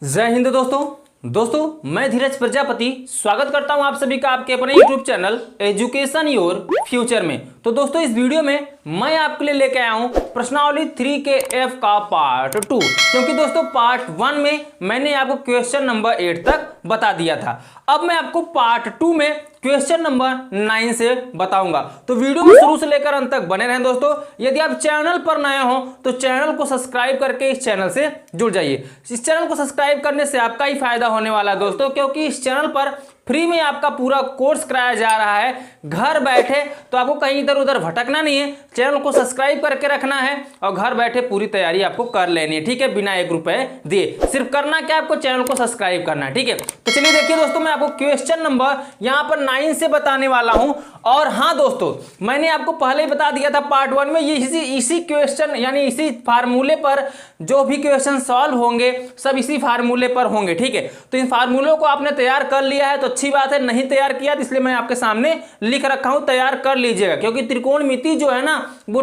जय हिंद दोस्तों मैं धीरज प्रजापति स्वागत करता हूं आप सभी का आपके अपने YouTube channel education your future में। तो दोस्तों इस वीडियो में मैं आपके लिए लेके आया हूं प्रश्नावली 3 के F का पार्ट 2, क्योंकि दोस्तों पार्ट 1 में मैंने आपको क्वेश्चन नंबर 8 तक बता दिया था। अब मैं आपको पार्ट 2 में क्वेश्चन नंबर 9 से बताऊंगा। तो वीडियो में शुरू से लेकर अंत तक बने रहें दोस्तों। यदि आप चैनल पर नए हो तो चैनल को सब्सक्राइब करके इस चैनल से जुड़ जाइए। इस चैनल को सब्सक्राइब करने से आपका ही फायदा होने वाला है दोस्तों, क्योंकि इस चैनल पर फ्री में आपका पूरा कोर्स कराया जा रहा है घर बैठे। तो आपको कहीं इधर उधर भटकना नहीं है, चैनल को सब्सक्राइब करके रखना है और घर बैठे पूरी तैयारी आपको कर लेनी है, ठीक है, बिना 1 रुपए दिए। सिर्फ करना क्या, आपको चैनल को सब्सक्राइब करना है, ठीक है। तो चलिए देखिए दोस्तों, मैं आपको क्वेश्चन नंबर यहाँ पर 9 से बताने वाला हूं। और हाँ दोस्तों, मैंने आपको पहले ही बता दिया था पार्ट 1 में, ये इसी क्वेश्चन यानी इसी फार्मूले पर जो भी क्वेश्चन सॉल्व होंगे सब इसी फार्मूले पर होंगे, ठीक है। तो इन फार्मूलों को आपने तैयार कर लिया है तो अच्छी बात है, नहीं तैयार किया तो इसलिए मैं आपके सामने लिख रखा हूं, तैयार कर लीजिएगा। क्योंकि त्रिकोणमिति जो है ना वो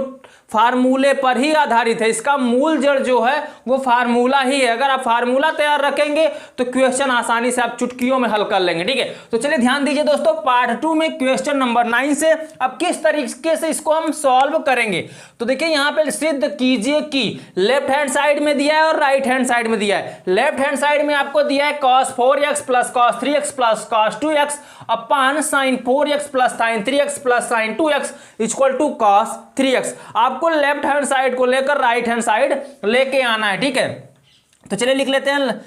फार्मूले पर ही आधारित है, इसका मूल जड़ जो है वो फार्मूला ही है। अगर आप फार्मूला तैयार रखेंगे तो क्वेश्चन आसानी से आप चुटकियों में हल कर लेंगे, ठीक है। तो चलिए ध्यान दीजिए दोस्तों, पार्ट 2 में क्वेश्चन नंबर 9 से अब किस तरीके से इसको हम सॉल्व करेंगे। तो देखिए यहाँ पे सिद्ध कीजिए कि लेफ्ट हैंड साइड में दिया है और राइट हैंड साइड में दिया है। लेफ्ट हैंड साइड में आपको दिया है cos 4x plus cos 3x plus cos 2x upon sin 4x plus sin 3x plus sin 2x equal to cos 3x। आपको लेफ्ट हैंड साइड को लेकर राइट हैंड साइड लेके आना है, ठीक है। तो चलिए लिख लेते हैं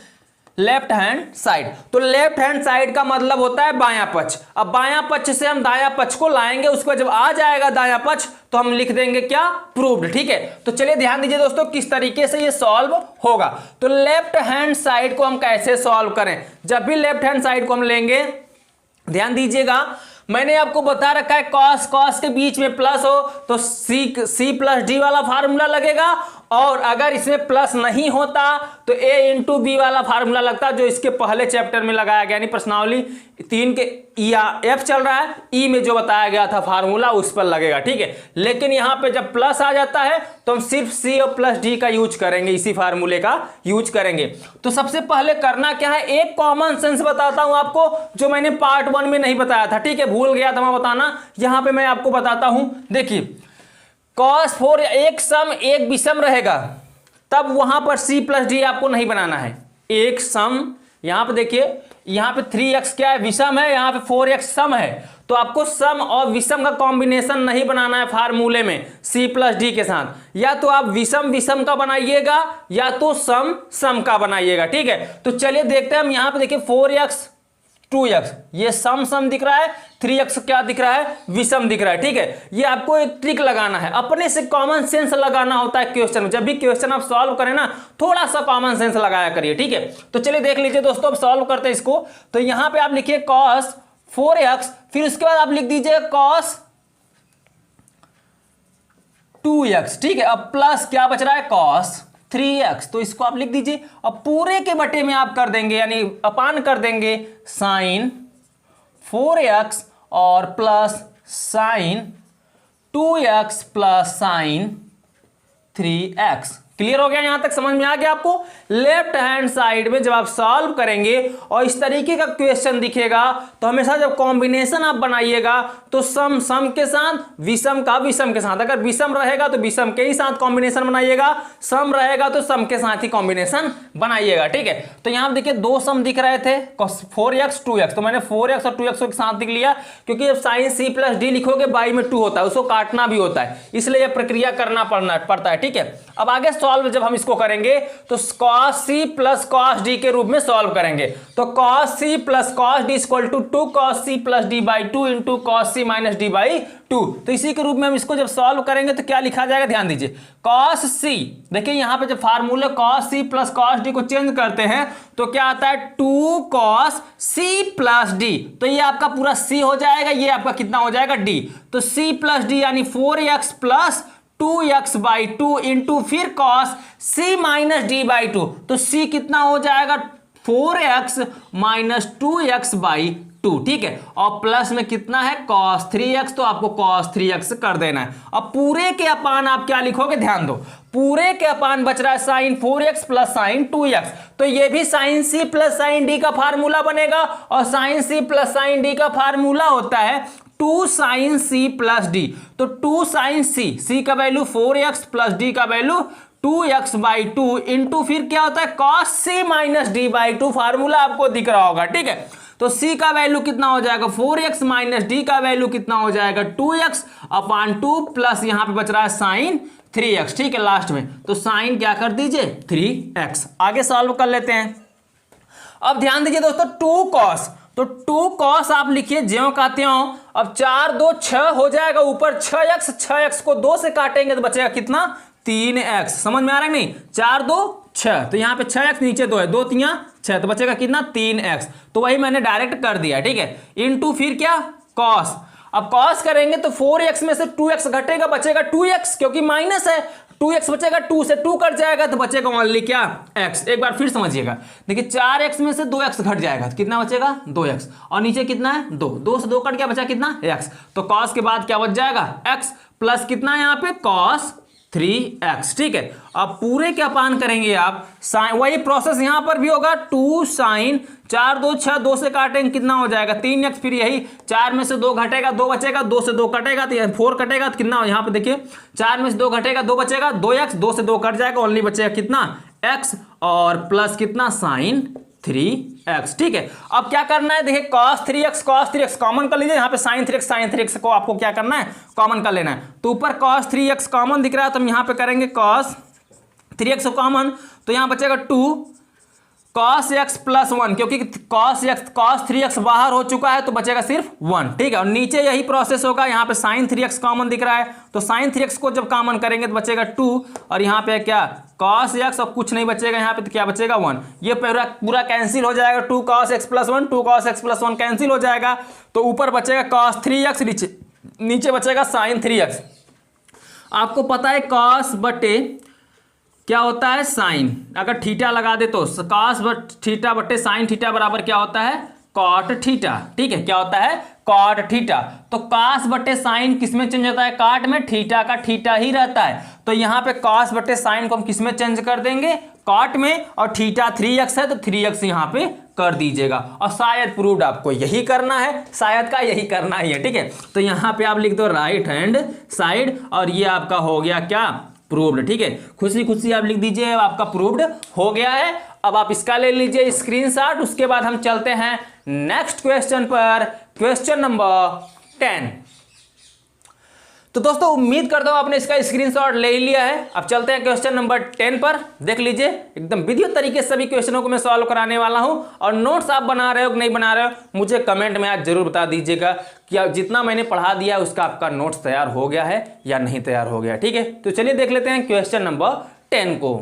लेफ्ट हैंड साइड। तो लेफ्ट हैंड साइड का मतलब होता है बायां पक्ष। अब बायां पक्ष से हम दायां पक्ष को लाएंगे, उसको जब आ जाएगा दायां पक्ष तो हम लिख देंगे क्या, प्रूव्ड, ठीक है। तो चलिए ध्यान दीजिए दोस्तों किस तरीके से ये सॉल्व होगा। तो लेफ्ट हैंड साइड को हम कैसे सॉल्व करें। जब भी लेफ्ट हैंड साइड को हम लेंगे, ध्यान दीजिएगा, मैंने आपको बता रखा है cos के बीच में प्लस हो तो c प्लस डी वाला फार्मूला लगेगा, और अगर इसमें प्लस नहीं होता तो a इंटू बी वाला फार्मूला लगता, जो इसके पहले चैप्टर में लगाया गया, यानी प्रश्नावली 3 के या F चल रहा है, ई में जो बताया गया था फार्मूला उस पर लगेगा, ठीक है। लेकिन यहां पे जब प्लस आ जाता है तो हम सिर्फ c और प्लस डी का यूज करेंगे, इसी फार्मूले का यूज करेंगे। तो सबसे पहले करना क्या है, एक कॉमन सेंस बताता हूं आपको जो मैंने पार्ट 1 में नहीं बताया था, ठीक है, भूल गया था मैं बताना, यहां पे मैं आपको बताता हूं। देखिए cos 4 एक सम एक विषम रहेगा, तब वहां पर c प्लस डी आपको नहीं बनाना है, एक सम। यहां पे देखिए, यहां पे 3x क्या है, विषम है, यहां पे 4x सम है, तो आपको सम और विषम का कॉम्बिनेशन नहीं बनाना है फार्मूले में c प्लस डी के साथ। या तो आप विषम विषम का बनाइएगा या तो सम सम का बनाइएगा, ठीक है। तो चलिए देखते हैं हम। यहां पे देखिए 4x 2x ये सम सम दिख रहा है, 3x क्या दिख रहा है, विषम दिख रहा है, ठीक है। ये आपको एक ट्रिक लगाना है, अपने से कॉमन सेंस लगाना होता है क्वेश्चन में। जब भी क्वेश्चन आप सॉल्व करें ना, थोड़ा सा कॉमन सेंस लगाया करिए, ठीक है। तो चलिए देख लीजिए दोस्तों, अब सॉल्व करते हैं इसको। तो यहां पे आप लिखिए cos 4x, फिर उसके बाद आप लिख दीजिए cos 2x, ठीक है। अब प्लस क्या बच रहा है, cos 3x, तो इसको आप लिख दीजिए। अब पूरे के बटे में आप कर देंगे, यानी अपान कर देंगे sin 4x और plus sin 2x plus sin 3x। Clear हो गया, यहां तक समझ में आ गया आपको। लेफ्ट हैंड साइड में जब आप सॉल्व करेंगे और इस तरीके का क्वेश्चन दिखेगा तो हमेशा जब कॉम्बिनेशन आप बनाइएगा तो सम सम के साथ, विषम का विषम के साथ। अगर विषम रहेगा तो विषम के ही साथ कॉम्बिनेशन बनाइएगा, सम रहेगा तो सम के साथ ही कॉम्बिनेशन बनाइएगा, ठीक है। तो यहां देखिए 2 सम दिख रहे थे, 4x 2x, तो मैंने 4x और 2x को एक साथ लिख लिया, क्योंकि जब साइन c प्लस डी लिखोगे बाई में 2 होता है, उसको काटना भी होता है, इसलिए यह प्रक्रिया करना पड़ता है, ठीक है। अब आगे सॉल्व जब हम इसको करेंगे तो cos c plus cos d के रूप में सॉल्व करेंगे। तो cos c plus cos d equal to 2 cos c plus d by 2 into cos c minus d by 2। तो इसी के रूप में हम इसको जब सॉल्व करेंगे तो क्या लिखा जाएगा, ध्यान दीजिए, cos c, देखिए यहां पे जब फार्मूले cos c plus cos d को चेंज करते हैं तो क्या आता है 2 cos c प्लस d, तो ये आपका पूरा c हो जाएगा, ये आपका कितना हो जाएगा d। तो c प्लस d यानी 4x plus 2x by 2 into फिर cos c minus D by 2, तो c कितना हो जाएगा 4x माइनस 2x बाई 2, ठीक है, और प्लस में कितना है cos 3x, तो आपको cos 3x कर देना है। अब पूरे के अपान आप क्या लिखोगे, ध्यान दो, पूरे के अपान बच रहा है sin 4x plus sin 2x, तो ये भी sin c plus sin d का फार्मूला बनेगा, और sin c plus sin d का फार्मूला होता है 2 sin c प्लस d, तो 2 sin c का वैल्यू 4x प्लस d का वैल्यू 2x/2 इंटू फिर क्या होता है cos c minus d/2, formula आपको दिख रहा होगा, ठीक है। तो c का वैल्यू कितना हो जाएगा 4x माइनस d का वैल्यू कितना हो जाएगा 2x/2 प्लस यहां पे बच रहा है sin 3x, ठीक है, लास्ट में, तो साइन क्या कर दीजिए 3x। आगे सॉल्व कर लेते हैं। अब ध्यान दीजिए दोस्तों 2 cos, तो 2 cos आप लिखिए ज्यों कहते हो। अब 4 2 6 हो जाएगा, ऊपर 6x, 6x को 2 से काटेंगे तो बचेगा कितना 3x, समझ में आ रहा है नहीं, 4 2 6, तो यहाँ पे 6x नीचे 2 है, 2 3 6, तो बचेगा कितना 3x, तो वही मैंने डायरेक्ट कर दिया, ठीक है, इनटू फिर क्या cos। अब cos करेंगे तो 4x में से 2x घटेगा, बचेगा 2x, क्योंकि माइनस है, 2x बचेगा, 2 से 2 कट जाएगा तो बचेगा ओनली क्या x। एक बार फिर समझिएगा, देखिए 4x में से 2x घट जाएगा तो कितना बचेगा 2x, और नीचे कितना है 2, 2 से 2 कट गया, बचा कितना x, तो cos के बाद क्या बच जाएगा x प्लस कितना है यहाँ पे cos 3x, ठीक है। अब पूरे के अपान करेंगे आप साइन, वही प्रोसेस यहां पर भी होगा, 2 साइन 4 2 6, 2 से काटेंगे कितना हो जाएगा 3x, फिर यही 4 में से 2 घटेगा 2 बचेगा, 2 से 2 कटेगा तो 4 कटेगा तो कितना, यहाँ पे देखिए 4 में से 2 घटेगा 2 बचेगा 2x, 2 से 2 कट जाएगा, ओनली बचेगा कितना x, और प्लस कितना साइन 3x, ठीक है। अब क्या करना है, देखिए cos 3x कॉमन कर लीजिए, यहाँ पे sin 3x को आपको क्या करना है कॉमन कर लेना है, तो ऊपर cos 3x कॉमन दिख रहा है तो हम यहाँ पे करेंगे cos 3x कॉमन, तो यहाँ बचेगा 2 cos x प्लस 1, क्योंकि cos 3x बाहर हो चुका है तो बचेगा सिर्फ 1, ठीक है, और नीचे यही प्रोसेस होगा, यहाँ पे sin 3x कॉमन दिख रहा है तो sin 3x को जब कॉमन करेंगे तो बचेगा 2, और यहाँ पे क्या cos x, और कुछ नहीं बचेगा यहाँ पे तो क्या बचेगा 1, ये पूरा कैंसिल हो जाएगा, 2 cos x plus 1 2 cos x plus 1 cancel हो जाएगा, तो ऊपर बचेगा cos 3x, नीचे बचेगा sin 3x। आपको पता है cos बटे क्या होता है साइन, अगर थीटा लगा दे तो cos थीटा बटे साइन थीटा बराबर क्या होता है cot थीटा, ठीक है, क्या होता है cot थीटा, तो cos बटे साइन किसमें चेंज होता है cot में, थीटा का थीटा ही रहता है, तो यहाँ पे cos बटे साइन को हम किसमें चेंज कर देंगे cot में, और थीटा 3x है तो 3x यहाँ पे कर दीजिएगा, और शायद प्रूव्ड आपको यही करना है, शायद का यही करना ही है, ठीक है, तो यहाँ पे आप लिख दो राइट हैंड साइड, और ये आपका हो गया क्या प्रूव्ड, ठीक है, खुशी खुशी आप लिख दीजिए आपका प्रूव्ड हो गया है। अब आप इसका ले लीजिए स्क्रीनशॉट, उसके बाद हम चलते हैं नेक्स्ट क्वेश्चन पर, क्वेश्चन नंबर 10। तो दोस्तों उम्मीद करता हूं आपने इसका स्क्रीनशॉट ले लिया है। अब चलते हैं क्वेश्चन नंबर 10 पर, देख लीजिए एकदम विधिवत तरीके से सभी क्वेश्चनों को मैं सॉल्व कराने वाला हूं, और नोट्स आप बना रहे हो कि नहीं बना रहे हो मुझे कमेंट में आज जरूर बता दीजिएगा कि जितना मैंने पढ़ा दिया है उसका आपका नोट्स तैयार हो गया है या नहीं तैयार हो गया, ठीक है। तो चलिए देख लेते हैं क्वेश्चन नंबर 10 को।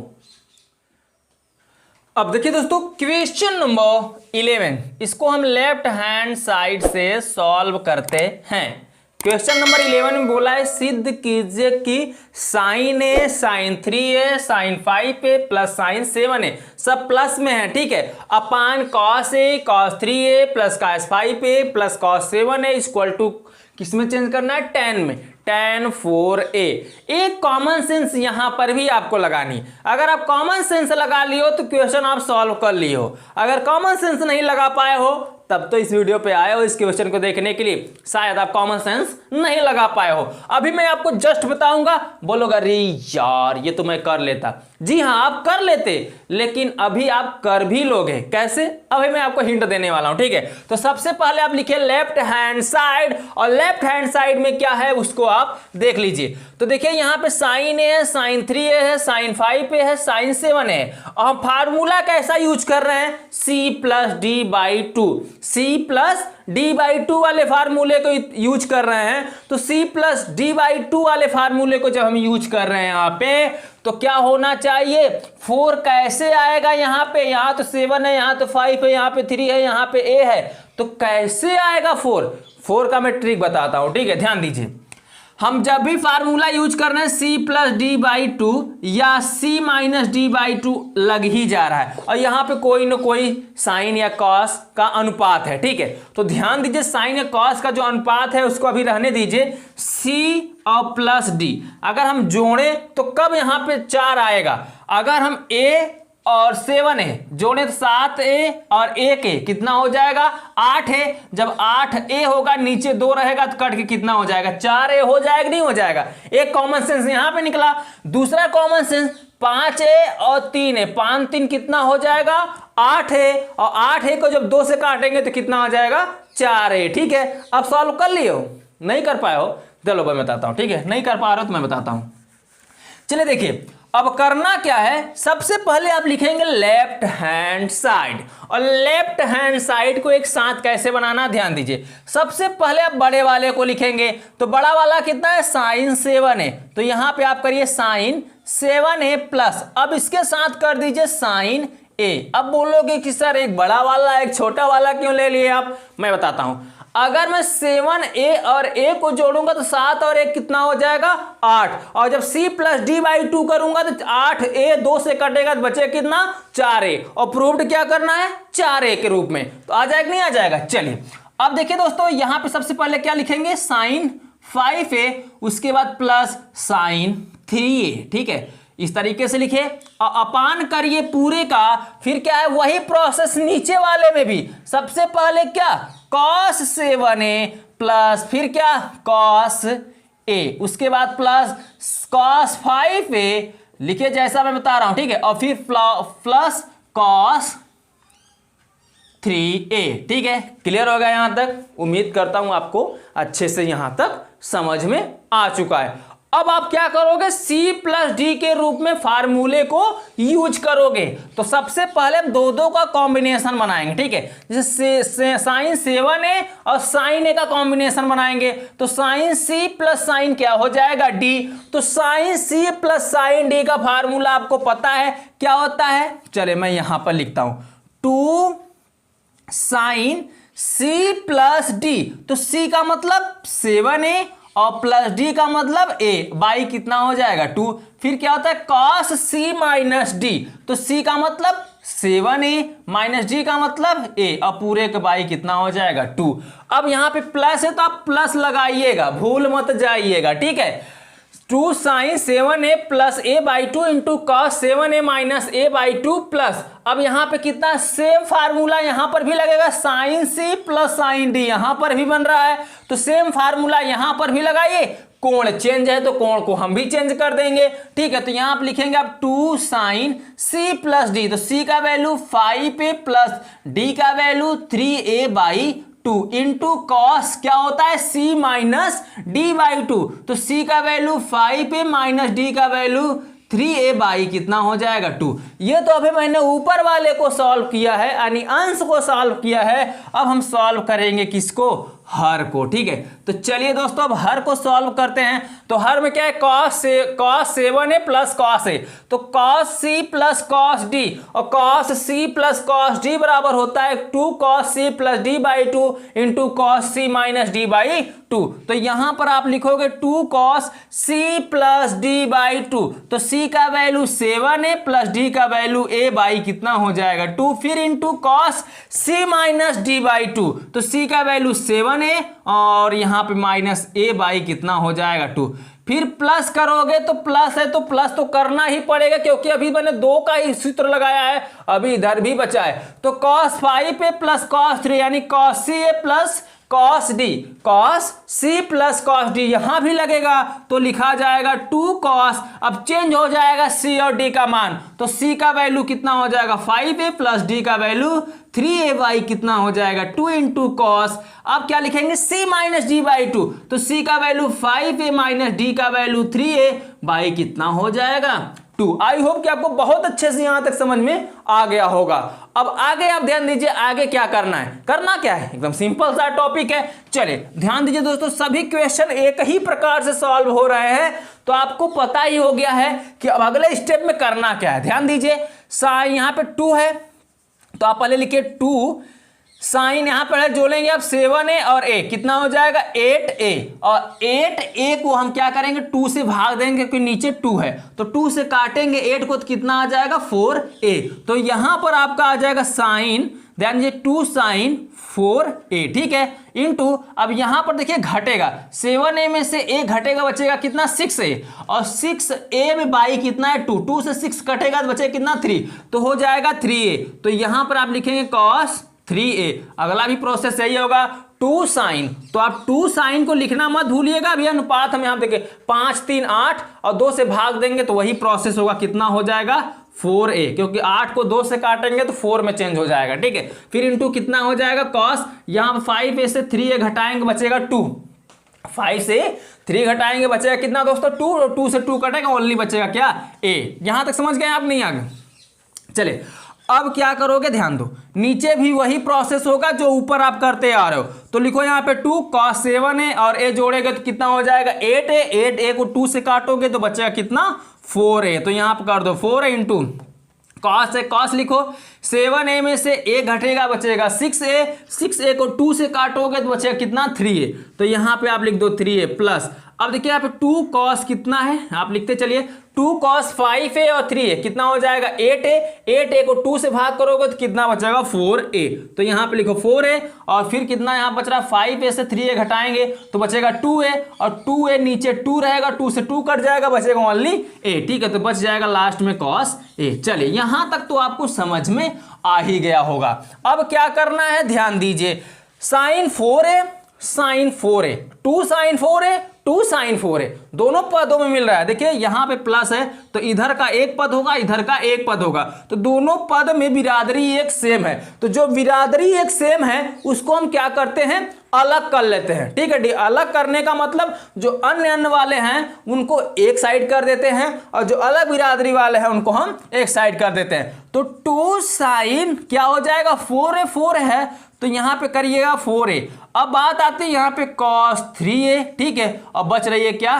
अब देखिए दोस्तों क्वेश्चन नंबर 11, इसको हम लेफ्ट हैंड साइड से सॉल्व करते हैं। क्वेश्चन नंबर 11 में बोला है सिद्ध कीजिए कि sine a sine 3a sine 5a plus sine 7a सब प्लस में है, ठीक है, upon cos a cos 3a plus cos 5a plus cos 7a equal to किसमें चेंज करना है tan में, tan 4a। एक कॉमन सेंस यहां पर भी आपको लगानी, अगर आप कॉमन सेंस लगा लियो तो क्वेश्चन आप सॉल्व कर लियो, अगर कॉमन सेंस नहीं लगा पाए हो तब तो इस वीडियो पे आए हो इस क्वेश्चन को देखने के लिए, शायद आप कॉमन सेंस नहीं लगा पाए हो। अभी मैं आपको जस्ट बताऊंगा, बोलोगे अरे यार ये तो मैं कर लेता, जी हाँ आप कर लेते, लेकिन अभी आप कर भी लोगे, कैसे अभी मैं आपको हिंट देने वाला हूं, ठीक है। तो सबसे पहले आप लिखिए लेफ्ट हैंड साइड, और लेफ्ट हैंड साइड में क्या है उसको आप देख लीजिए। तो देखिए यहाँ पे साइन ए है, साइन 3a है, साइन 5a है, साइन 7 है, और हम फार्मूला कैसा यूज कर रहे हैं c plus d/2, c plus d/2 वाले फार्मूले को यूज कर रहे हैं। तो c प्लस d/2 वाले फार्मूले को जब हम यूज कर रहे हैं यहाँ पे, तो क्या होना चाहिए 4 कैसे आएगा यहाँ पे, यहाँ तो 7 है, यहाँ तो 5 है, यहाँ पे 3 है, यहाँ पे a है, तो कैसे आएगा 4 का मैं ट्रिक बताता हूं, ठीक है, ध्यान दीजिए। हम जब भी फार्मूला यूज कर रहे हैं c plus D by to या c minus D by to लग ही जा रहा है, और यहाँ पे कोई ना कोई साइन या कॉस का अनुपात है। ठीक है, तो ध्यान दीजिए साइन या कॉस का जो अनुपात है उसको अभी रहने दीजिए। c और प्लस डी अगर हम जोड़ें तो कब यहाँ पे 4 आएगा? अगर हम a और 7a जोड़े तो 7a और 1a कितना हो जाएगा? 8a। जब 8a होगा नीचे 2 रहेगा तो कट के कितना हो जाएगा? 4a हो जाएगा, नहीं हो जाएगा? एक कॉमन सेंस यहां पे निकला। दूसरा कॉमन सेंस 5a और 3a, 5 3 कितना हो जाएगा? 8a, और 8a को जब 2 से काटेंगे तो कितना हो जाएगा? 4a। ठीक है, अब सॉल्व कर लियो, नहीं कर पाए हो? चलो मैं बताता हूं। ठीक है, नहीं कर पा रहे हो तो मैं बताता हूं। चलिए देखिए, अब करना क्या है, सबसे पहले आप लिखेंगे लेफ्ट हैंड साइड, और लेफ्ट हैंड साइड को एक साथ कैसे बनाना ध्यान दीजिए। सबसे पहले आप बड़े वाले को लिखेंगे, तो बड़ा वाला कितना है? साइन 7a, तो यहां पे आप करिए साइन 7a प्लस, अब इसके साथ कर दीजिए साइन a। अब बोलोगे कि सर एक बड़ा वाला एक छोटा वाला क्यों ले लिए आप? मैं बताता हूं। अगर मैं 7a और a को जोड़ूंगा तो 7 और 1 कितना हो जाएगा? 8, और जब c plus D by to करूंगा तो 8a 2 से कटेगा तो बचे कितना? 4a, और प्रूव्ड क्या करना है? 4a के रूप में, तो आ जाएगा नहीं आ जाएगा? चलिए अब देखिए दोस्तों, यहां पे सबसे पहले क्या लिखेंगे? साइन 5a, उसके बाद प्लस साइन 3a। ठीक है, इस तरीके से लिखे और अपान करिए पूरे का। फिर क्या है? वही प्रोसेस नीचे वाले में भी। सबसे पहले क्या? cos 7a प्लस फिर क्या? cos a, उसके बाद प्लस cos 5a लिखे जैसा मैं बता रहा हूं। ठीक है, और फिर प्लस cos 3a। ठीक है, क्लियर होगा यहां तक? उम्मीद करता हूं आपको अच्छे से यहां तक समझ में आ चुका है। अब आप क्या करोगे? c प्लस डी के रूप में फार्मूले को यूज करोगे। तो सबसे पहले हम दो का कॉम्बिनेशन बनाएंगे। ठीक है, जैसे साइन 7a और साइन a का कॉम्बिनेशन बनाएंगे, तो साइन c प्लस साइन क्या हो जाएगा? d। तो sine c plus sine d का फार्मूला आपको पता है क्या होता है? चले मैं यहां पर लिखता हूं, 2 साइन c प्लस d। तो c का मतलब 7a और प्लस डी का मतलब a, बाई कितना हो जाएगा? 2। फिर क्या होता है? cos c माइनस डी, तो c का मतलब 7a माइनस डी का मतलब a, और पूरे के बाई कितना हो जाएगा? 2। अब यहां पे प्लस है तो आप प्लस लगाइएगा, भूल मत जाइएगा। ठीक है, 2 sine 7a plus a by 2 into cos 7a minus a by 2 plus, अब यहां पे कितना? सेम फार्मूला यहां पर भी लगेगा, sine c plus sine d यहां पर भी बन रहा है, तो सेम फार्मूला यहां पर भी लगाइए। कोण चेंज है तो कोण को हम भी चेंज कर देंगे। ठीक है, तो यहां आप लिखेंगे आप 2 साइन c प्लस d, तो c का वैल्यू 5a प्लस d का value 3a by 2 into cos क्या होता है? c माइनस डी बाई 2, तो c का वैल्यू 5a माइनस d का वैल्यू 3a बाई कितना हो जाएगा? 2। ये तो अभी मैंने ऊपर वाले को सॉल्व किया है, यानी अंश को सॉल्व किया है। अब हम सॉल्व करेंगे किसको? हर को। ठीक है, तो चलिए दोस्तों अब हर को सॉल्व करते हैं। तो हर में क्या है? cos 7a plus cos a, तो cos c plus cos d, और cos c plus cos d बराबर होता है 2 cos c plus d by 2 into cos c minus d by 2। तो यहां पर आप लिखोगे 2 cos c plus d by 2, तो c का वैल्यू 7a प्लस d का वैल्यू a बाई कितना हो जाएगा? 2। फिर into cos c minus d by 2, तो c का वैल्यू 7a और यहां पे माइनस a बाई कितना हो जाएगा? 2। फिर प्लस करोगे तो प्लस है तो प्लस तो करना ही पड़ेगा, क्योंकि अभी मैंने 2 का ही सूत्र लगाया है, अभी इधर भी बचा है। तो cos 5a प्लस cos 3 यानी cos ca plus cos d, cos c plus cos d यहां भी लगेगा, तो लिखा जाएगा 2 cos, अब चेंज हो जाएगा c और d का मान, तो c का वैल्यू कितना हो जाएगा? 5a प्लस d का वैल्यू 3a बाई कितना हो जाएगा? 2 इंटू कॉस। अब क्या लिखेंगे? c माइनस डी बाई 2, तो c का वैल्यू 5a माइनस d का वैल्यू 3a बाई कितना हो जाएगा? 2। आई होप कि आपको बहुत अच्छे से यहां तक समझ में आ गया होगा। अब आगे आप ध्यान दीजिए, आगे क्या करना है? करना क्या है? एकदम सिंपल सा टॉपिक है। चलिए ध्यान दीजिए दोस्तों, सभी क्वेश्चन एक ही प्रकार से सॉल्व हो रहे हैं, तो आपको पता ही हो गया है कि अब अगले स्टेप में करना क्या है। ध्यान दीजिए, यहां पे 2 है, तो आप पहले लिखिए 2 साइन यहां पर है, जोड़ेंगे आप 7a और a, कितना हो जाएगा 8a, और 8a को हम क्या करेंगे 2 से भाग देंगे क्योंकि नीचे 2 है, तो 2 से काटेंगे 8 को, तो कितना आ जाएगा 4a। तो यहां पर आपका आ जाएगा साइन, ध्यान दीजिए 2 साइन 4a, ठीक है, इनटू, अब यहां पर देखिए घटेगा 7a में से a घटेगा, बचेगा कितना 6a, और 6a में बाई कितना है 2, 2 से 6 कटेगा तो बचेगा कितना 3, तो हो जाएगा 3a। तो यहां पर आप लिखेंगे cos 3a। अगला भी प्रोसेस यही होगा 2 साइन, तो आप 2 साइन को लिखना मत भूलिएगा, अभी अनुपात हम यहां देखें 5 3 8 और 2 से भाग देंगे तो वही प्रोसेस होगा, कितना हो जाएगा 4a, क्योंकि 8 को 2 से काटेंगे तो 4 में चेंज हो जाएगा, ठीक है। फिर इनटू कितना हो जाएगा cos, यहां 5a से 3a घटाएंगे बचेगा 2, 5 से 3 घटाएंगे बचेगा कितना दोस्तों 2, और 2 से 2 कटेगा ओनली बचेगा क्या a। यहां तक समझ गए आप, नहीं आगे चले। अब क्या करोगे ध्यान दो, नीचे भी वही प्रोसेस होगा जो ऊपर आप करते आ रहे हो, तो लिखो यहाँ पे 2 cos 7a और a जोड़ेगे तो कितना हो जाएगा 8a, 8a को 2 से काटोगे तो बचेगा कितना 4a, तो यहाँ पे कर दो 4a इंटू cos है, cos लिखो 7a में से a घटेगा बचेगा 6a, 6a को 2 से काटोगे तो बचेगा कितना 3a, तो यहाँ पे आप लिख दो 3a प्लस, अब देखिए यहाँ पे 2 cos कितना है आप लिखते चलिए 2 cos 5a और 3a कितना हो जाएगा 8a, 8a को 2 से भाग करोगे तो कितना बचेगा 4a, तो यहाँ पे लिखो 4a, और फिर कितना यहाँ बच रहा 5a से 3a घटाएंगे तो बचेगा 2a, और 2a नीचे 2 रहेगा, 2 से 2 कट जाएगा बचेगा ओनली a, ठीक है, तो बच जाएगा लास्ट में cos a। चलिए यहां तक तो आपको समझ में आ ही गया होगा। अब क्या करना है ध्यान दीजिए, sign 4a sign 4a, 2 sign 4a 2 sign 4a दोनों पदों में मिल रहा है, देखिए यहां पे प्लस है तो इधर का एक पद होगा इधर का एक पद होगा, तो दोनों पद में बिरादरी एक सेम है, तो जो बिरादरी एक सेम है उसको हम क्या करते हैं अलग कर लेते हैं, ठीक है। अलग करने का मतलब जो अन्य अन्य वाले हैं उनको एक साइड कर देते हैं और जो अलग बिरादरी वाले हैं उनको हम एक साइड कर देते हैं, तो 2 साइन क्या हो जाएगा 4a, 4 है तो यहां पे करिएगा 4a। अब बात आती है यहां पे cos 3a, ठीक है, अब बच रही है क्या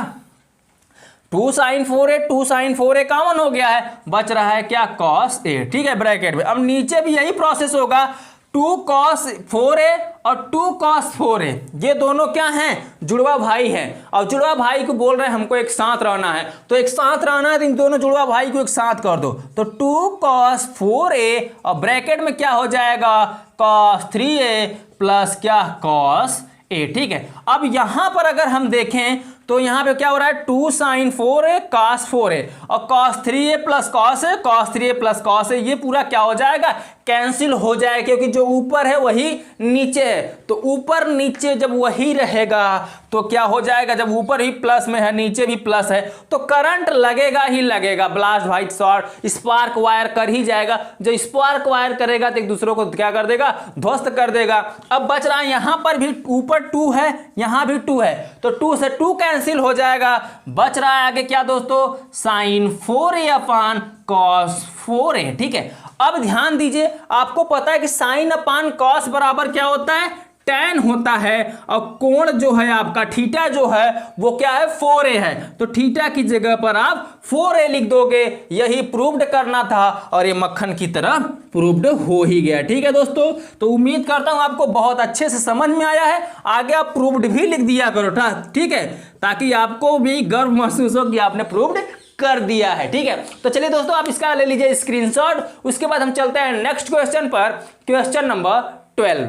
2 sign 4a, 2 sign 4a common हो गया है, बच रहा है क्या cos a, ठीक है, ब्रैकेट में। अब नीचे भी यही प्रोसेस होगा 2 cos 4a और 2 cos 4a, ये दोनों क्या हैं जुड़वा भाई हैं, और जुड़वा भाई को बोल रहे हैं हमको एक साथ रहना है, तो एक साथ रहना है तो इन दोनों जुड़वा भाई को एक साथ कर दो, तो 2 cos 4a और ब्रैकेट में क्या हो जाएगा cos 3a प्लस क्या cos a, ठीक है। अब यहां पर अगर हम देखें तो यहां पे क्या हो रहा है 2 साइन 4a cos 4a और cos 3a plus cos a, cos 3a plus cos a, ये पूरा क्या हो जाएगा कैंसिल हो जाएगा, क्योंकि जो ऊपर है वही नीचे है, तो ऊपर नीचे जब वही रहेगा तो क्या हो जाएगा, जब ऊपर ही प्लस में है नीचे भी प्लस है तो करंट लगेगा ही लगेगा, blast white short spark wire कर ही जाएगा, जो स्पार्क वायर करेगा तो एक दूसरे को क्या कर देगा ध्वस्त कर देगा। अब बच रहा है यहां पर भी ऊपर 2 है यहां भी 2 है, तो 2 से 2 कैंसिल हो जाएगा, बच रहा है आगे क्या दोस्तों साइन 4a अपान cos 4a, ठीक है। अब ध्यान दीजिए आपको पता है कि साइन अपान कॉस बराबर क्या होता है tan होता है, और कोण जो है आपका थीटा जो है वो क्या है 4a है, तो थीटा की जगह पर आप 4a लिख दोगे, यही प्रूव्ड करना था और ये मक्खन की तरह प्रूव्ड हो ही गया, ठीक है दोस्तों। तो उम्मीद करता हूं आपको बहुत अच्छे से समझ में आया है, आगे आप प्रूव्ड भी लिख दिया करो, ठीक है, ताकि आपको भी गर्व महसूस हो कि आपने प्रूव्ड कर दिया है, ठीक है। तो चलिए दोस्तों आप इसका ले लीजिए स्क्रीनशॉट, उसके बाद हम चलते हैं नेक्स्ट क्वेश्चन पर, क्वेश्चन नंबर 12।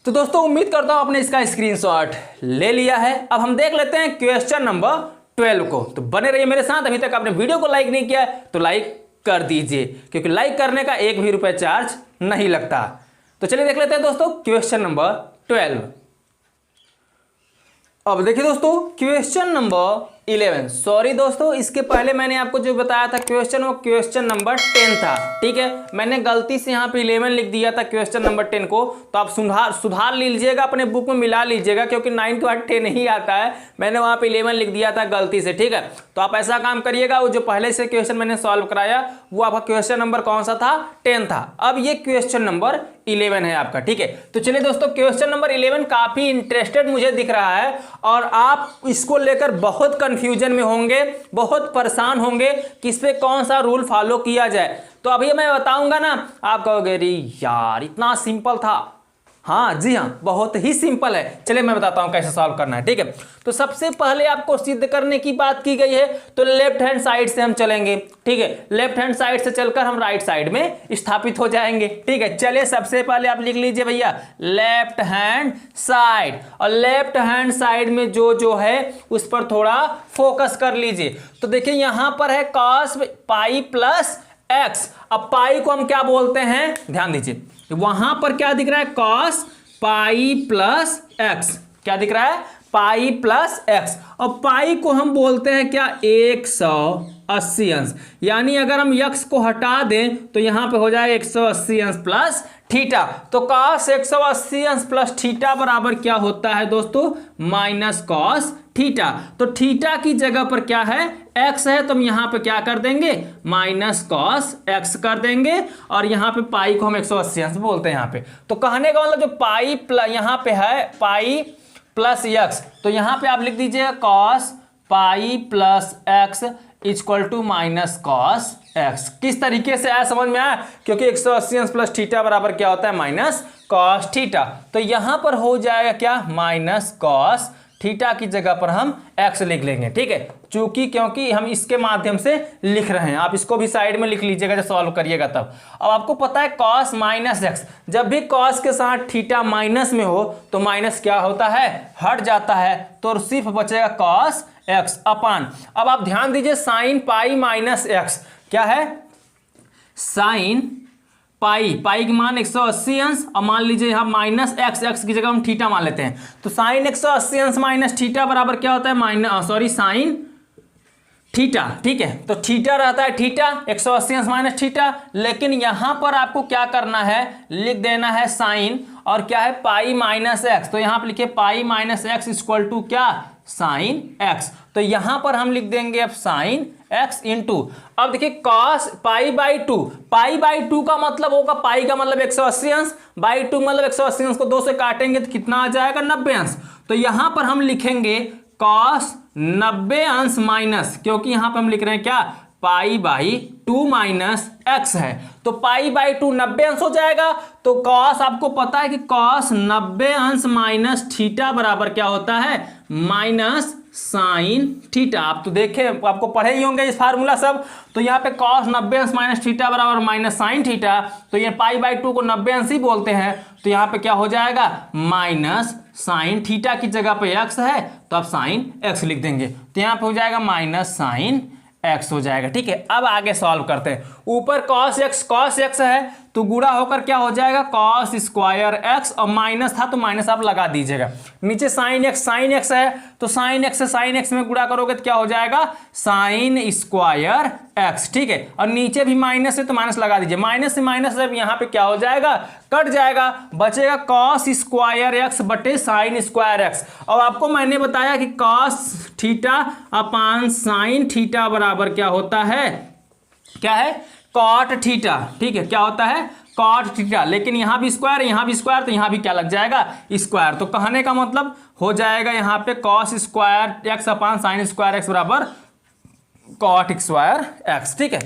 तो दोस्तों उम्मीद करता हूं आपने इसका स्क्रीनशॉट ले लिया है। अब हम देख लेते हैं क्वेश्चन नंबर 12 को, तो बने रहिए मेरे साथ। अभी तक आपने वीडियो को लाइक नहीं किया तो लाइक कर दीजिए, क्योंकि लाइक करने का 1 भी रुपए चार्ज नहीं लगता। तो चलिए देख लेते हैं दोस्तों क्वेश्चन नंबर 12। अब देखिए दोस्तों क्वेश्चन नंबर 11, सॉरी दोस्तों इसके पहले मैंने आपको जो बताया था क्वेश्चन वो क्वेश्चन नंबर 10 था, ठीक है, मैंने गलती से यहाँ पे 11 लिख दिया था क्वेश्चन नंबर 10 को, तो आप सुधार लीजिएगा, अपने बुक में मिला लीजिएगा, क्योंकि 9 to 10 ही आता है, मैंने वहाँ पे 11 लिख दिया था गलती से, ठीक है। तो आप ऐसा काम करिएगा, वो जो पहले से क्वेश्चन मैंने सॉल्व कराया वो आपका क्वेश्चन नंबर कौन सा था 10 था, अब ये क्वेश्चन नंबर 11 है आपका, ठीक है। तो चलिए दोस्तों क्वेश्चन नंबर 11 काफी इंटरेस्टेड मुझे दिख रहा है और आप इसको लेकर बहुत कंफ्यूजन में होंगे, बहुत परेशान होंगे कि इस पे कौन सा रूल फॉलो किया जाए। तो अभी मैं बताऊंगा ना, आप कहोगे अरे यार इतना सिंपल था। हाँ जी हाँ, बहुत ही सिंपल है। चलिए मैं बताता हूं कैसे सॉल्व करना है, ठीक है। तो सबसे पहले आपको सिद्ध करने की बात की गई है, तो लेफ्ट हैंड साइड से हम चलेंगे, ठीक है। लेफ्ट हैंड साइड से चलकर हम राइट साइड में स्थापित हो जाएंगे, ठीक है। चलिए सबसे पहले आप लिख लीजिए भैया लेफ्ट हैंड साइड, और लेफ्ट हैंड साइड में जो जो है उस पर थोड़ा फोकस कर लीजिए। तो देखिए यहां पर है cos पाई प्लस एक्स। अब पाई को हम क्या बोलते हैं, ध्यान दीजिए, वहां पर क्या दिख रहा है cos पाई प्लस एक्स, क्या दिख रहा है पाई प्लस एक्स, और पाई को हम बोलते हैं क्या 180 अंश, यानी अगर हम यक्स को हटा दें तो यहां पे हो जाए 180 अंश प्लस थीटा। तो cos 180 अंश प्लस थीटा बराबर क्या होता है दोस्तों, माइनस कॉस थीटा। तो थीटा की जगह पर क्या है x है, तो हम यहां पे क्या कर देंगे माइनस कॉस x कर देंगे, और यहां पे पाई को हम 180 अंश बोलते हैं यहां पे। तो कहने का मतलब जो पाई यहां पे है पाई प्लस x, तो यहां पे आप लिख दीजिए cos pi plus x equal to minus cos x। किस तरीके से आया समझ में आया, क्योंकि 180 अंश प्लस थीटा बराबर क्या होता है माइनस कॉस थीटा। तो यहां पर हो जाएगा क्या माइनस कॉस थीटा की जगह पर हम x लिख लेंगे, ठीक है, चूंकि क्योंकि हम इसके माध्यम से लिख रहे हैं। आप इसको भी साइड में लिख लीजिएगा जब सॉल्व करिएगा तब। अब आपको पता है cos माइनस एक्स, जब भी cos के साथ थीटा माइनस में हो तो माइनस क्या होता है हट जाता है, तो सिर्फ बचेगा cos x अपान। अब आप ध्यान दीजिए साइन पाई माइनस एक्स क्या है, साइन पाई की मान 180 अंश, और मान लीजिए यहाँ माइनस एक्स की जगह हम थीटा मान लेते हैं। तो साइन 180 अंश माइनस थीटा बराबर क्या होता है साइन थीटा, ठीक है। तो थीटा रहता है थीटा 180 अंश माइनस थीटा, लेकिन यहां पर आपको क्या करना है लिख देना है साइन, और क्या है पाई माइनस एक्स, तो यहां पर लिखिए pi minus x equal to क्या साइन एक्स। तो यहां पर हम लिख देंगे अब साइन एक्स इंटू, अब देखिए cos पाई बाई टू का मतलब होगा, पाई का मतलब 180 अंश, बाई टू मतलब 180 अंश को 2 से काटेंगे तो कितना आ जाएगा 90 अंश। तो यहां पर हम लिखेंगे cos 90 अंश माइनस, क्योंकि यहां पर हम लिख रहे हैं क्या pi by two minus x है, तो पाई बाई टू 90 अंश हो जाएगा। तो cos आपको पता है कि cos 90 अंश माइनस थीटा बराबर क्या होता है माइनस साइन थीटा। आप तो देखे आपको पढ़े ही होंगे इस फार्मूला सब। तो यहाँ पे cos 90 अंश माइनस थीटा बराबर माइनस साइन थीटा, तो ये पाई बाई टू को 90 अंश ही बोलते हैं, तो यहाँ पे क्या हो जाएगा माइनस साइन थीटा की जगह पे x है, तो आप साइन x लिख देंगे, तो यहाँ पे हो जाएगा माइनस साइन x हो जाएगा, ठीक है। अब आगे सॉल्व करते हैं। ऊपर cos x है तो गुणा होकर क्या हो जाएगा cos स्क्वायर x, और माइनस था तो माइनस आप लगा दीजिएगा। नीचे साइन x है तो साइन x से साइन x में गुणा करोगे तो क्या हो जाएगा साइन स्क्वायर x, ठीक है। और नीचे भी माइनस है तो माइनस लगा दीजिए, माइनस से माइनस जब यहाँ पे क्या हो जाएगा कट जाएगा, बचेगा cos स्क्वायर x बटे साइन स्क्वायर x। और आपको मैंने बताया कि cos theta upon sine theta बराबर क्या होता है, क्या है कॉट थीटा, ठीक है, क्या होता है कॉट थीटा। लेकिन यहाँ भी स्क्वायर तो यहाँ भी क्या लग जाएगा स्क्वायर। तो कहने का मतलब हो जाएगा यहाँ पे cos स्क्वायर एक्स अपान साइन स्क्वायर एक्स बराबर कॉट स्क्वायर एक्स, ठीक है।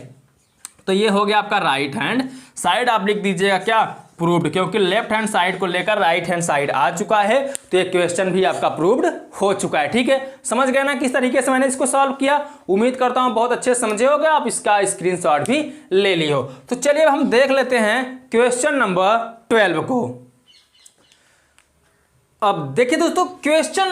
तो ये हो गया आपका राइट हैंड साइड। आप लिख दीजिएगा क्या प्रूव्ड, क्योंकि लेफ्ट हैंड साइड को लेकर राइट हैंड साइड आ चुका है, तो ये क्वेश्चन भी आपका प्रूव्ड हो चुका है, ठीक है। समझ गए ना किस तरीके से मैंने इसको सॉल्व किया। उम्मीद करता हूं बहुत अच्छे समझे होगे, आप इसका स्क्रीनशॉट भी ले लिए हो। तो चलिए हम देख लेते हैं क्वेश्चन नंबर 12 को। अब देखिए दोस्तों क्वेश्चन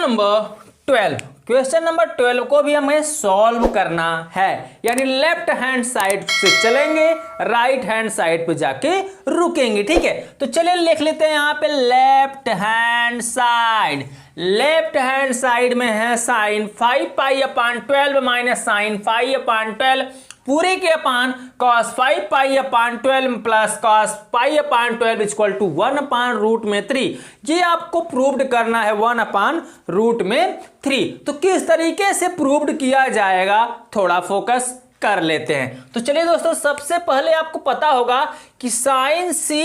नंबर 12 को भी हमें सॉल्व करना है, यानी लेफ्ट हैंड साइड से चलेंगे राइट हैंड साइड पे जाके रुकेंगे, ठीक है। तो चलिए लिख लेते हैं यहाँ पे लेफ्ट हैंड साइड में है sine 5 pi upon 12 minus sine 5 upon 12 पूरे के upon cos 5 pi upon 12 plus cos pi upon 12 equal to 1 upon root में 3। ये आपको प्रूव्ड करना है 1 अपान रूट में 3। तो किस तरीके से प्रूव्ड किया जाएगा थोड़ा फोकस कर लेते हैं। तो चलिए दोस्तों सबसे पहले आपको पता होगा कि साइन c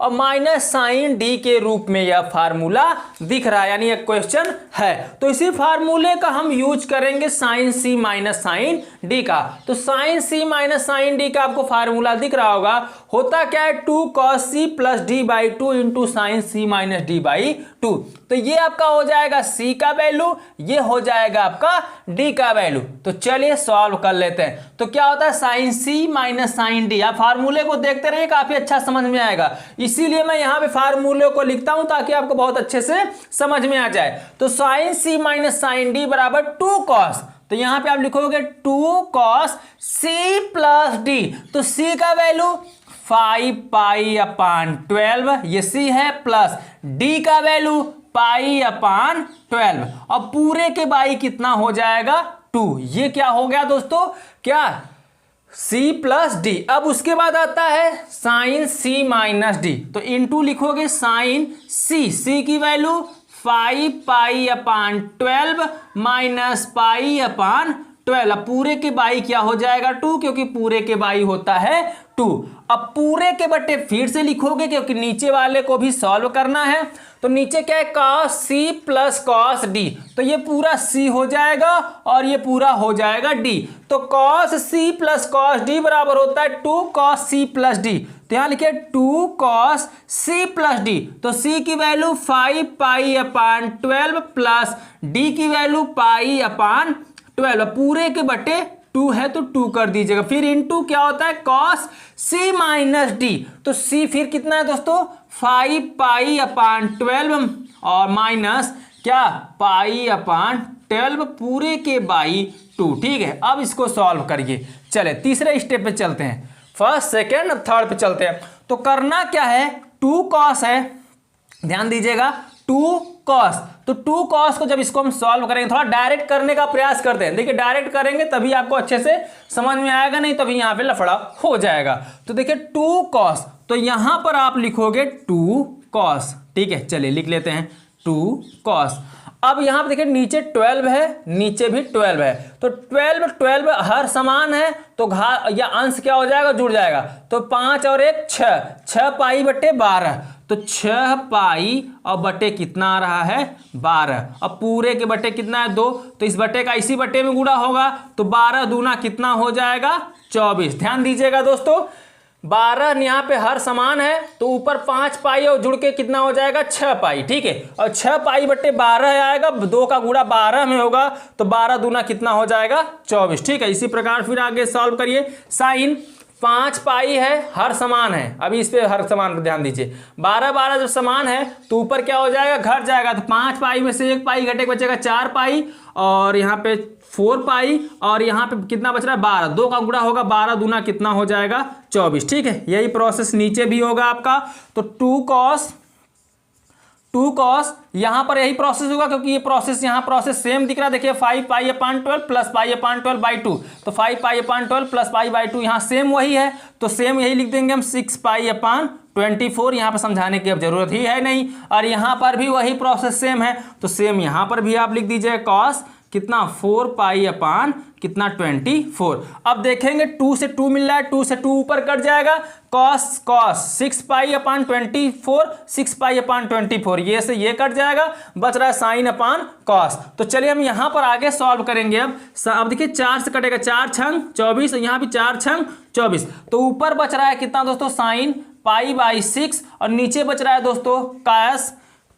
और माइनस साइन डी के रूप में यह फार्मूला दिख रहा है, यानी एक क्वेश्चन है। तो इसी फार्मूले का हम यूज करेंगे sign C minus sine D का। तो sign C minus sine D का आपको फार्मूला दिख रहा होगा, होता क्या है 2 cos c plus D by two into sine C minus D by two. तो ये आपका हो जाएगा c का वैल्यू, ये हो जाएगा आपका d का वैल्यू। तो चलिए सॉल्व कर लेते हैं। तो क्या होता है sine c minus sine D. आप फार्मूले को देखते रहिए, काफी अच्छा समझ में आएगा, इसीलिए मैं यहाँ पे फार्मूले को लिखता हूं ताकि आपको बहुत अच्छे से समझ में आ जाए। तो sine c minus sine D बराबर 2 cos, तो यहां पे आप लिखोगे 2 cos c प्लस डी। तो c का वैल्यू 5 पाई अपान 12, ये c है, प्लस d का वैल्यू पाई अपान 12, और पूरे के बाई कितना हो जाएगा 2। ये क्या हो गया दोस्तों, क्या c प्लस डी। अब उसके बाद आता है साइन c माइनस डी, तो इंटू लिखोगे साइन c की value 5 pi upon 12 minus pi upon 12। पूरे के बाई क्या हो जाएगा 2, क्योंकि पूरे के बाई होता है 2। अब पूरे के बटे फिर से लिखोगे, क्योंकि नीचे वाले को भी सॉल्व करना है। तो नीचे क्या है cos c plus cos d, तो ये पूरा c हो जाएगा और ये पूरा हो जाएगा d। तो cos c plus cos d बराबर होता है 2 cos c प्लस d। तो यहां लिखे 2 cos c प्लस d, तो c की value 5 pi upon 12 plus d की वैल्यू पाई अपान 12, पूरे के बटे 2 है तो 2 कर दीजिएगा। फिर इनटू क्या होता है cos c माइनस डी, तो c फिर कितना है दोस्तों 5 पाई अपान 12 और माइनस क्या पाई अपान 12, पूरे के बाई 2। ठीक है, अब इसको सॉल्व करिए। चले तीसरे स्टेप पे चलते हैं, फर्स्ट सेकेंड अब थर्ड पे चलते हैं। तो करना क्या है 2 cos है, ध्यान दीजिएगा 2 cos। तो 2 cos को जब इसको हम सॉल्व करेंगे, थोड़ा डायरेक्ट करने का प्रयास करते हैं। देखिए डायरेक्ट करेंगे तभी आपको अच्छे से समझ में आएगा, नहीं तभी यहाँ पे लफड़ा हो जाएगा। तो देखिए 2 cos, तो यहां पर आप लिखोगे 2 cos। ठीक है, चलिए लिख लेते हैं 2 cos। अब यहां पर देखिए नीचे 12 है, नीचे भी 12 है, तो 12 हर समान है, तो या अंश क्या हो जाएगा जुड़ जाएगा। तो 5 और 1 6 पाई बटे 12, तो 6 पाई और बटे कितना आ रहा है 12। अब पूरे के बटे कितना है 2, तो इस बटे का इसी बटे में गुणा होगा, तो 12 दूना कितना हो जाएगा 24। ध्यान दीजिएगा दोस्तों, 12 यहाँ पे हर समान है, तो ऊपर 5 पाई और जुड़ के कितना हो जाएगा 6 पाई। ठीक है, और 6 पाई बटे 12 आएगा, 2 का गुणा 12 में होगा, तो 12 दूना कितना हो जाएगा 24। ठीक है, इसी प्रकार फिर आगे सॉल्व करिए। साइन 5 पाई है, हर समान है, अभी इस पे हर समान पर ध्यान दीजिए। 12 जब समान है तो ऊपर क्या हो जाएगा घट जाएगा, तो 5 पाई में से 1 पाई घटे बचेगा 4 पाई, और यहाँ पे 4 पाई, और यहाँ पे कितना बच रहा है 12, 2 का गुणा होगा 12 दूना कितना हो जाएगा 24। ठीक है, यही प्रोसेस नीचे भी होगा आपका। तो 2 cos यहाँ पर यही प्रोसेस होगा, क्योंकि ये प्रोसेस यहाँ प्रोसेस सेम दिख रहा है। देखिए 5 pi upon 12 plus pi upon 12 by 2, तो 5 pi upon 12 plus pi by 2 यहाँ सेम वही है, तो सेम यही लिख देंगे हम 6 पाई अपान 24। यहाँ पर समझाने की अब जरूरत ही है नहीं, और यहाँ पर भी वही प्रोसेस सेम है, तो सेम यहाँ पर भी आप लिख दीजिए cos कितना 4 पाई अपान कितना 24। अब देखेंगे 2 से 2 मिल रहा है, 2 से 2 ऊपर कट जाएगा, cos 6 पाई अपान 24, 6 पाई अपान 24, ये से ये कट जाएगा, बच रहा है साइन अपान cos। तो चलिए हम यहाँ पर आगे सॉल्व करेंगे। अब देखिए 4 से कटेगा 4 छंग 24, यहाँ भी 4 छंग 24, तो ऊपर बच रहा है कितना दोस्तों साइन पाई बाई 6, और नीचे बच रहा है दोस्तों cos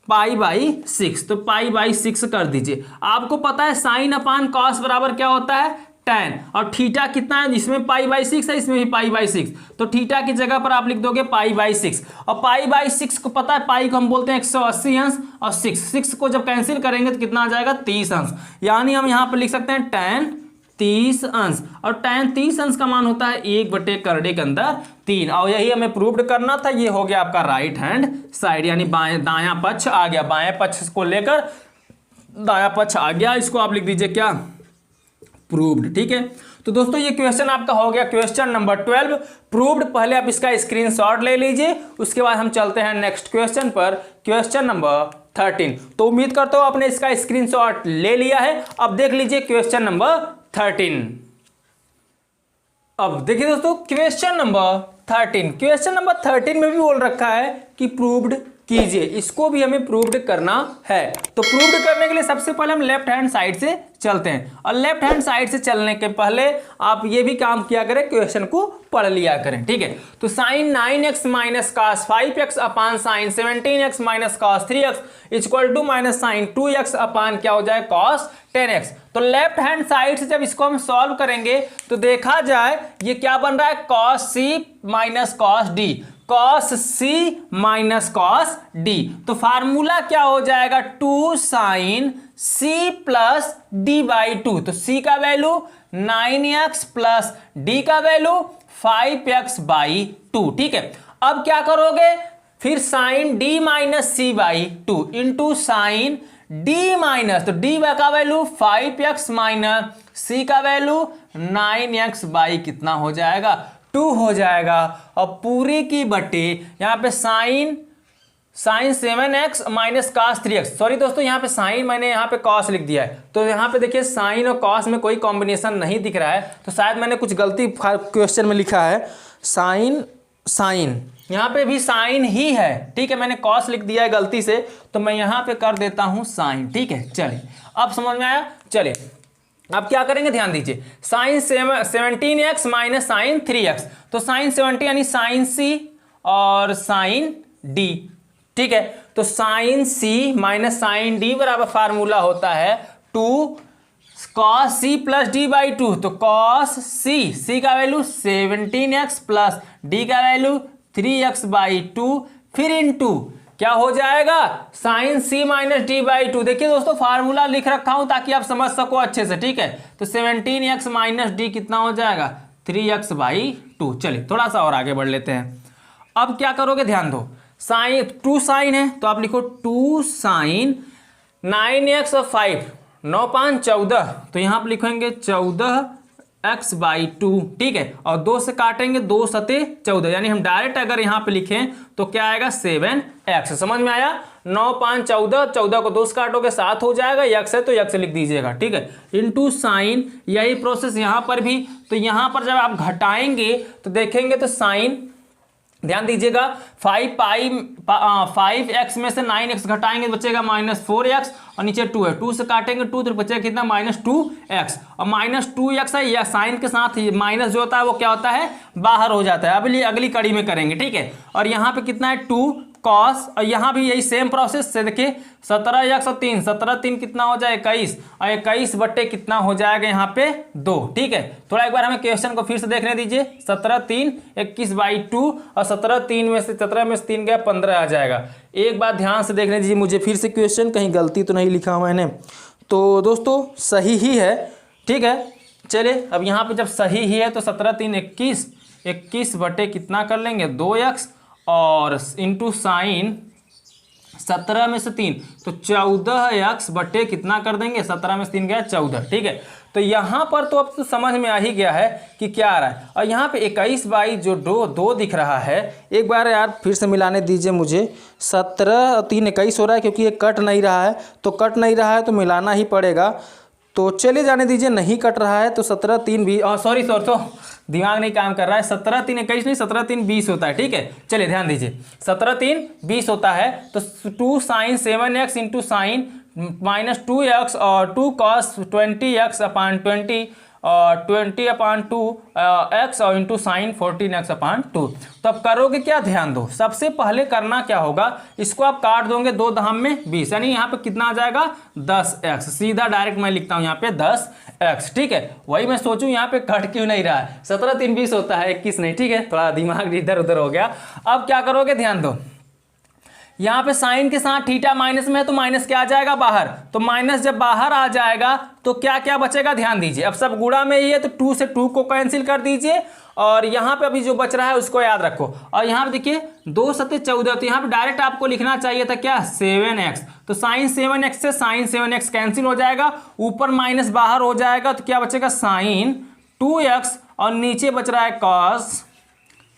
पाई बाई 6, तो पाई बाई 6 कर दीजिए। आपको पता है साइन अपान कॉस बराबर क्या होता है tan, और थीटा कितना है, इसमें पाई बाई 6 है, इसमें भी पाई बाई 6, तो थीटा की जगह पर आप लिख दोगे पाई बाई 6। और पाई बाई 6 को पता है, पाई को हम बोलते हैं 180 अंश, और 6 को जब कैंसिल करेंगे तो कितना आ जाएगा 30 अंश, यानी हम यहाँ पर लिख सकते हैं tan 30 अंश, और tan 30 अंश का मान होता है 1/करड़े के अंदर 3, और यही हमें प्रूव्ड करना था। ये हो गया आपका राइट हैंड साइड, यानी दायां पक्ष आ गया, बाएं पक्ष को लेकर दायां पक्ष आ गया, इसको आप लिख दीजिए क्या प्रूव्ड। ठीक है, तो दोस्तों ये क्वेश्चन आपका हो गया क्वेश्चन नंबर 12 प्रूव्ड। पहले आप इसका स्क्रीनशॉट ले लीजिए, उसके बाद हम चलते हैं नेक्स्ट क्वेश्चन पर, क्वेश्चन नंबर 13। तो उम्मीद करता हूं आपने इसका स्क्रीनशॉट ले लिया है। अब देख लीजिए क्वेश्चन नंबर 13। अब देखिए दोस्तों क्वेश्चन नंबर 13। क्वेश्चन नंबर 13 में भी बोल रखा है कि प्रूव्ड कीजिए, इसको भी हमें प्रूव्ड करना है। तो प्रूव्ड करने के लिए सबसे पहले हम लेफ्ट हैंड साइड से चलते हैं, और लेफ्ट हैंड साइड से चलने के पहले आप ये भी काम किया करें, क्वेश्चन को पढ़ लिया करें, ठीक है। तो sine 9x minus cos 5x upon sine 17x minus cos 3x equal to minus sine 2x upon क्या हो जाए कॉस 10x। तो लेफ्ट हैंड साइड से जब इसको हम सॉल्व करेंगे तो देखा जाए ये क्या बन रहा है, cos c minus cos d, cos c minus cos d। तो फार्मूला क्या हो जाएगा, 2 sine c plus d by 2। तो c का वैल्यू 9x प्लस d का वैल्यू 5x बाई 2, ठीक है। अब क्या करोगे, फिर sine d minus c by 2 into sine d minus, तो d का वैल्यू 5x माइनस c का वैल्यू 9x बाई कितना हो जाएगा, 2 हो जाएगा। और पूरी की बटे यहाँ पे sign 7x minus cos 3x, sorry दोस्तों यहाँ पे साइन मैंने यहाँ पे कॉस लिख दिया है, तो यहाँ पे देखिए साइन और कॉस में कोई कॉम्बिनेशन नहीं दिख रहा है, तो शायद मैंने कुछ गलती क्वेश्चन में लिखा है। साइन यहाँ पे भी साइन ही है, ठीक है, मैंने कॉस लिख दिया है गलती से, तो मैं यहाँ पे कर देता हूँ साइन, ठीक है। चलिए अब समझ में आया। चलिए अब क्या करेंगे, ध्यान दीजिए, sign 17x minus sign 3x, तो साइन 17 यानी साइन c और साइन d, ठीक है। तो sine c minus sine d बराबर फार्मूला होता है 2 cos c plus d by 2। तो कॉस c का वैल्यू 17x प्लस d का वैल्यू 3x बाई 2, फिर इनटू क्या हो जाएगा, sine c minus D by 2। देखिए दोस्तों फार्मूला लिख रखा हूं ताकि आप समझ सको अच्छे से, ठीक है। तो 17x माइनस डी कितना हो जाएगा, 3x बाई 2। चलिए थोड़ा सा और आगे बढ़ लेते हैं। अब क्या करोगे, ध्यान दो, साइन 2 साइन है तो आप लिखो 2 साइन 9x और 5 9 5 14, तो यहाँ पर लिखेंगे 14x बाई 2, ठीक है। और 2 से काटेंगे, 2 सते 14, यानी हम डायरेक्ट अगर यहाँ पे लिखें तो क्या आएगा 7x। समझ में आया, 9 5 14, 14 को 2 से काटोगे 7 हो जाएगा, x है तो x लिख दीजिएगा, ठीक है। इंटू साइन, यही प्रोसेस यहाँ पर भी। तो यहाँ पर जब आप घटाएंगे तो देखेंगे तो साइन, ध्यान दीजिएगा, 5x में से 9x घटाएंगे तो बचेगा माइनस 4x, और नीचे 2 है, 2 से काटेंगे 2 तो बचेगा कितना, माइनस 2x। और माइनस 2x है, या साइन के साथ माइनस जो होता है वो क्या होता है, बाहर हो जाता है। अभी अगली कड़ी में करेंगे, ठीक है। और यहाँ पे कितना है 2 कॉस, और यहाँ भी यही सेम प्रोसेस से देखिए 17x और 3, 17 3 कितना हो जाए 21, और 21 बट्टे कितना हो जाएगा यहाँ पे 2, ठीक है। थोड़ा एक बार हमें क्वेश्चन को फिर से देखने दीजिए, 17 3 21 बाई 2, और 17 3 में से 17 में से 3 गया 15 आ जाएगा। एक बार ध्यान से देखने दीजिए मुझे फिर से क्वेश्चन, कहीं गलती तो नहीं लिखा हुआ मैंने, तो दोस्तों सही ही है, ठीक है। चलिए अब यहाँ पे जब सही ही है तो 17 3 21, 21 बटे कितना कर लेंगे 2x, और इंटू साइन 17 में से 3 तो 14x बटे कितना कर देंगे, 17 में से 3 गया 14, ठीक है। तो यहाँ पर तो अब तो समझ में आ ही गया है कि क्या आ रहा है। और यहाँ पे 21 बाई जो 2 दिख रहा है, एक बार यार फिर से मिलाने दीजिए मुझे, 17 और 3 21 हो रहा है, क्योंकि ये कट नहीं रहा है, तो कट नहीं रहा है तो मिलाना ही पड़ेगा। तो चलिए जाने दीजिए, नहीं कट रहा है तो 17 3 20, सॉरी तो दिमाग नहीं काम कर रहा है, 17 3 21 नहीं, 17 3 20 होता है, ठीक है। चलिए ध्यान दीजिए, 17 3 20 होता है, तो 2 sign 7x into sine minus 2x और 2 कॉस 20x अपान 20 और 20 अपान 2 x और इंटू साइन 14x अपान 2। तो अब करोगे क्या, ध्यान दो, सबसे पहले करना क्या होगा, इसको आप काट दोगे 2 दहम में 20, यानी यहाँ पे कितना आ जाएगा 10x, सीधा डायरेक्ट मैं लिखता हूँ यहाँ पे 10x, ठीक है। वही मैं सोचूं यहाँ पे कट क्यों नहीं रहा है, 17 3 20 होता है, 21 नहीं, ठीक है, थोड़ा दिमाग इधर उधर हो गया। अब क्या करोगे, ध्यान दो, यहाँ पे साइन के साथ थीटा माइनस में है तो माइनस क्या आ जाएगा बाहर, तो माइनस जब बाहर आ जाएगा तो क्या क्या बचेगा, ध्यान दीजिए। अब सब गुणा में ही है तो 2 से 2 को कैंसिल कर दीजिए, और यहाँ पे अभी जो बच रहा है उसको याद रखो। और यहाँ पे देखिए 2 सते 14, तो यहाँ पे डायरेक्ट आपको लिखना चाहिए था क्या 7x, तो साइन 7x से साइन 7x कैंसिल हो जाएगा, ऊपर माइनस बाहर हो जाएगा, तो क्या बचेगा साइन 2x, और नीचे बच रहा है cos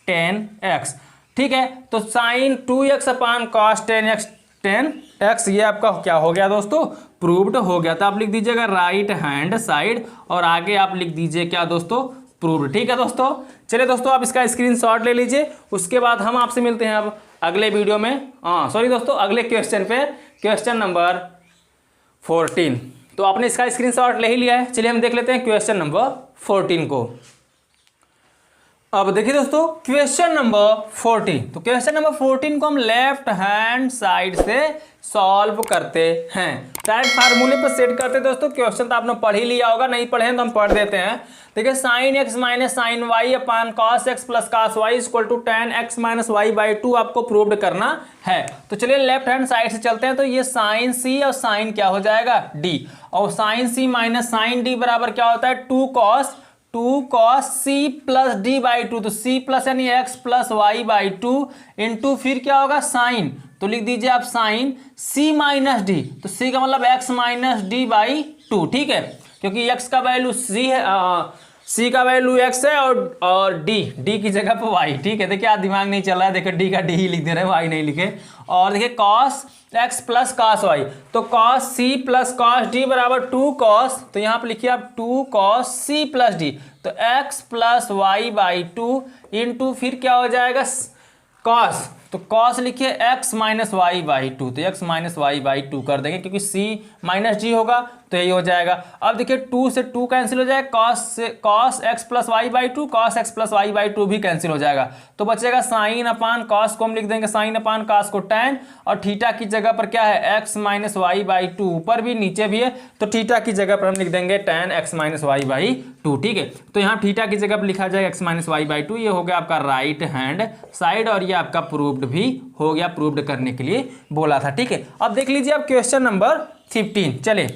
10x, ठीक है। तो साइन 2x अपान कॉस 10x, ये आपका क्या हो गया दोस्तों, प्रूव्ड हो गया। तो आप लिख दीजिएगा राइट हैंड साइड, और आगे आप लिख दीजिए क्या दोस्तों, प्रूव्ड, ठीक है दोस्तों। चलिए दोस्तों आप इसका स्क्रीनशॉट ले लीजिए, उसके बाद हम आपसे मिलते हैं अब अगले वीडियो में। सॉरी दोस्तों, अगले क्वेश्चन पे, क्वेश्चन नंबर 14। तो आपने इसका स्क्रीनशॉट ले ही लिया है। चलिए हम देख लेते हैं क्वेश्चन नंबर 14 को। अब देखिए दोस्तों क्वेश्चन नंबर 14, तो क्वेश्चन नंबर 14 को हम लेफ्ट हैंड साइड से सॉल्व करते हैं, डायरेक्ट फार्मूले पर सेट करते हैं। दोस्तों क्वेश्चन तो आपने पढ़ ही लिया होगा, नहीं पढ़े हैं तो हम पढ़ देते हैं। देखिए sine x minus sine y upon cos x plus cos y equal to tan x minus y by 2 आपको प्रूव्ड करना है। तो चलिए लेफ्ट हैंड साइड से चलते हैं। तो ये साइन सी और साइन क्या हो जाएगा डी, और sine C minus sine D बराबर क्या होता है 2 cos C plus D by 2। तो सी प्लस यानी x plus y by 2 into फिर क्या होगा साइन, तो लिख दीजिए आप साइन सी माइनस डी, तो सी का मतलब एक्स माइनस डी बाई 2, ठीक है, क्योंकि एक्स का वैल्यू सी है, सी का वैल्यू एक्स है और डी की जगह पर वाई, ठीक है। देखिए दिमाग नहीं चल रहा है, देखिए डी का डी ही लिख दे रहे हैं, वाई नहीं लिखे। और देखिए cos x plus cos y, तो cos c plus cos d बराबर 2 cos, तो यहाँ पर लिखिए आप 2 cos सी प्लस डी, तो x plus y by 2 into फिर क्या हो जाएगा कॉस, तो कॉस लिखिए एक्स माइनस वाई बाई 2, तो एक्स माइनस वाई बाई 2 कर देंगे क्योंकि सी माइनस डी होगा तो यही हो जाएगा। अब देखिए 2 से 2 कैंसिल हो जाएगा, cos x plus y by 2, cos x plus y by 2 भी कैंसिल हो जाएगा, तो बचेगा साइन अपान कॉस को हम लिख देंगे साइन अपान कॉस को tan, और थीटा की जगह पर क्या है एक्स माइनस वाई बाई 2, ऊपर भी नीचे भी है, तो थीटा की जगह पर हम लिख देंगे tan x minus y by 2, ठीक है। तो यहाँ थीटा की जगह पर लिखा जाएगा एक्स माइनस वाई बाई 2, ये हो गया आपका राइट हैंड साइड, और ये आपका प्रूव्ड भी हो गया, प्रूव्ड करने के लिए बोला था, ठीक है। अब देख लीजिए आप क्वेश्चन नंबर 15, चले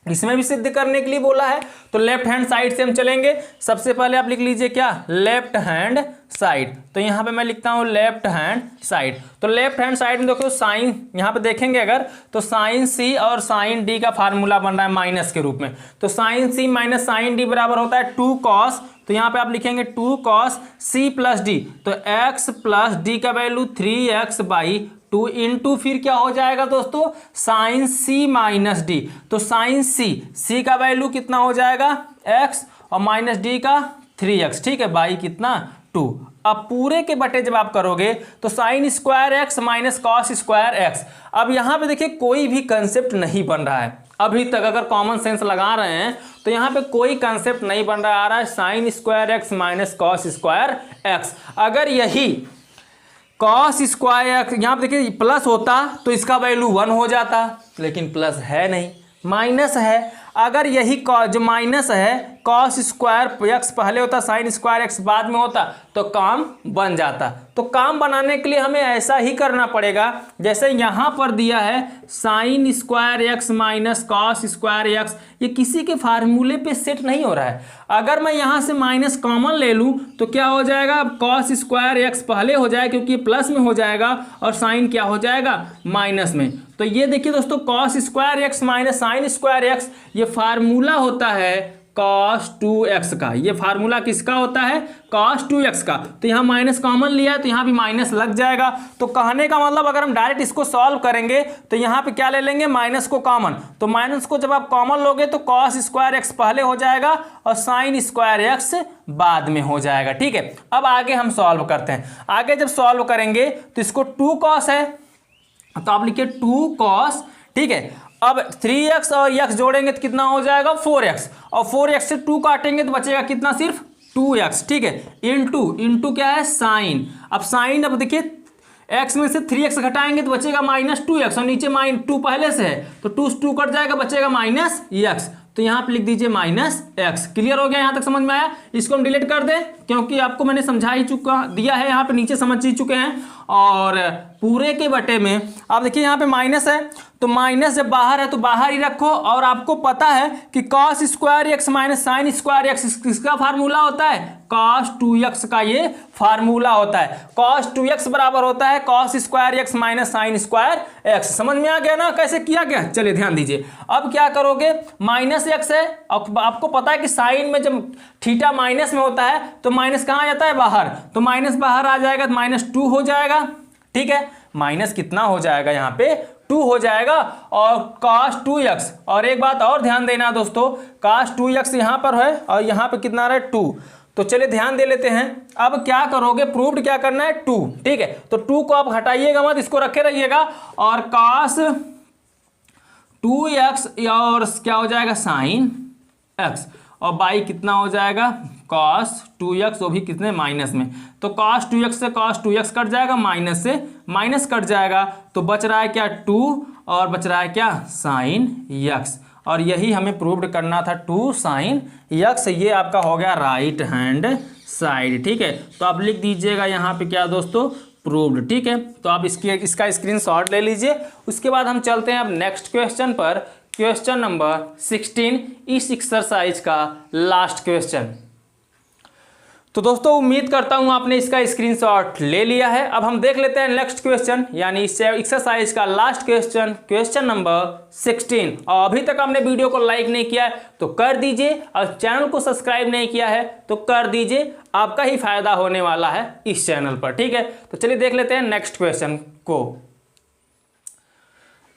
इसमें भी सिद्ध करने के लिए बोला है, तो लेफ्ट हैंड साइड से हम चलेंगे। सबसे पहले आप लिख लीजिए क्या लेफ्ट हैंड साइड, तो यहाँ पे मैं लिखता हूँ लेफ्ट हैंड साइड। तो लेफ्ट हैंड साइड में देखो साइन, यहाँ पे देखेंगे अगर तो साइन सी और साइन डी का फार्मूला बन रहा है माइनस के रूप में, तो sign C minus sine D बराबर होता है 2 cos, तो यहाँ पे आप लिखेंगे 2 cos सी प्लस डी, तो x प्लस डी का वैल्यू 3x बाई 2 इंटू फिर क्या हो जाएगा दोस्तों साइन सी माइनस डी, तो साइन सी का वैल्यू कितना हो जाएगा x और माइनस डी का 3x, ठीक है, बाई कितना 2। अब पूरे के बटे जब आप करोगे तो sine square x minus cos square x. अब यहाँ पे देखिए कोई भी कंसेप्ट नहीं बन रहा है अभी तक, अगर कॉमन सेंस लगा रहे हैं तो यहाँ पे कोई कंसेप्ट नहीं बन रहा, आ रहा है sine square x minus cos square x. अगर यही कॉस स्क्वायर एक्स यहाँ पे देखिए प्लस होता तो इसका वैल्यू 1 हो जाता, लेकिन प्लस है नहीं, माइनस है। अगर यही जो माइनस है कॉस स्क्वायर एक्स पहले होता, साइन स्क्वायर एक्स बाद में होता, तो काम बन जाता। तो काम बनाने के लिए हमें ऐसा ही करना पड़ेगा जैसे यहाँ पर दिया है sine square x minus cos square x, ये किसी के फार्मूले पे सेट नहीं हो रहा है। अगर मैं यहाँ से माइनस कॉमन ले लूँ तो क्या हो जाएगा कॉस स्क्वायर एक्स पहले हो जाएगा क्योंकि प्लस में हो जाएगा, और साइन क्या हो जाएगा माइनस में। तो ये देखिए दोस्तों cos square x minus sine square x, ये फार्मूला होता है cos 2x का, ये फार्मूला किसका होता है cos 2x का। तो यहाँ माइनस कॉमन लिया है तो यहाँ भी माइनस लग जाएगा। तो कहने का मतलब अगर हम डायरेक्ट इसको सॉल्व करेंगे तो यहाँ पे क्या ले लेंगे माइनस को कॉमन, तो माइनस को जब आप कॉमन लोगे तो cos स्क्वायर एक्स पहले हो जाएगा और साइन स्क्वायर एक्स बाद में हो जाएगा, ठीक है। अब आगे हम सॉल्व करते हैं। आगे जब सॉल्व करेंगे तो इसको 2 cos है तो आप लिखिए 2 cos, ठीक है। अब 3x और x जोड़ेंगे तो कितना हो जाएगा 4x, और 4x से 2 काटेंगे तो बचेगा कितना सिर्फ 2x, ठीक है। इंटू क्या है साइन, अब साइन अब देखिए x में से 3x घटाएंगे तो बचेगा माइनस 2x, और नीचे -2 पहले से है तो 2 कट जाएगा, बचेगा माइनस x, तो यहाँ पे लिख दीजिए माइनस x। क्लियर हो गया, यहाँ तक समझ में आया। इसको हम डिलीट कर दें क्योंकि आपको मैंने समझा ही चुका दिया है, यहाँ पे नीचे समझ ही चुके हैं। और पूरे के बटे में आप देखिए यहाँ पे माइनस है तो माइनस जब बाहर है तो बाहर ही रखो, और आपको पता है कि cos square x minus sine square x किसका फार्मूला होता है cos 2x का, ये फार्मूला होता है। cos 2x बराबर होता है cos square x minus sine square x. समझ में आ गया ना कैसे किया गया। चलिए ध्यान दीजिए, अब क्या करोगे माइनस एक्स है, आपको पता है कि साइन में जब थीटा माइनस में होता है तो माइनस कहाँ जाता है बाहर, तो माइनस बाहर आ जाएगा तो -2 हो जाएगा, ठीक है। माइनस कितना हो जाएगा यहाँ पे 2 हो जाएगा, और cos 2x, और एक बात और ध्यान देना दोस्तों, cos 2x यहाँ पर है और यहाँ पे कितना रहा है 2, तो चलिए ध्यान दे लेते हैं। अब क्या करोगे, प्रूव्ड क्या करना है 2, ठीक है। तो 2 को आप हटाइएगा मत, इसको रखे रहिएगा। और cos 2x और क्या हो जाएगा sin x, और बाई कितना हो जाएगा cos 2x, वो भी कितने माइनस में। तो cos 2x से cos 2x कट जाएगा, माइनस से माइनस कट जाएगा, तो बच रहा है क्या 2 और बच रहा है क्या sin x। और यही हमें प्रूव्ड करना था 2 sin x। ये आपका हो गया राइट हैंड साइड, ठीक है। तो आप लिख दीजिएगा यहाँ पे क्या दोस्तों, प्रूव्ड, ठीक है। तो आप इसका स्क्रीनशॉट ले लीजिए। उसके बाद हम चलते हैं अब नेक्स्ट क्वेश्चन पर, क्वेश्चन नंबर 16, इस एक्सरसाइज का लास्ट क्वेश्चन। तो दोस्तों उम्मीद करता हूं आपने इसका स्क्रीनशॉट ले लिया है। अब हम देख लेते हैं नेक्स्ट क्वेश्चन, यानी इस एक्सरसाइज का लास्ट क्वेश्चन, क्वेश्चन नंबर 16। और अभी तक आपने वीडियो को लाइक नहीं किया है तो कर दीजिए, और चैनल को सब्सक्राइब नहीं किया है तो कर दीजिए, आपका ही फायदा होने वाला है इस चैनल पर, ठीक है। तो चलिए देख लेते हैं नेक्स्ट क्वेश्चन को।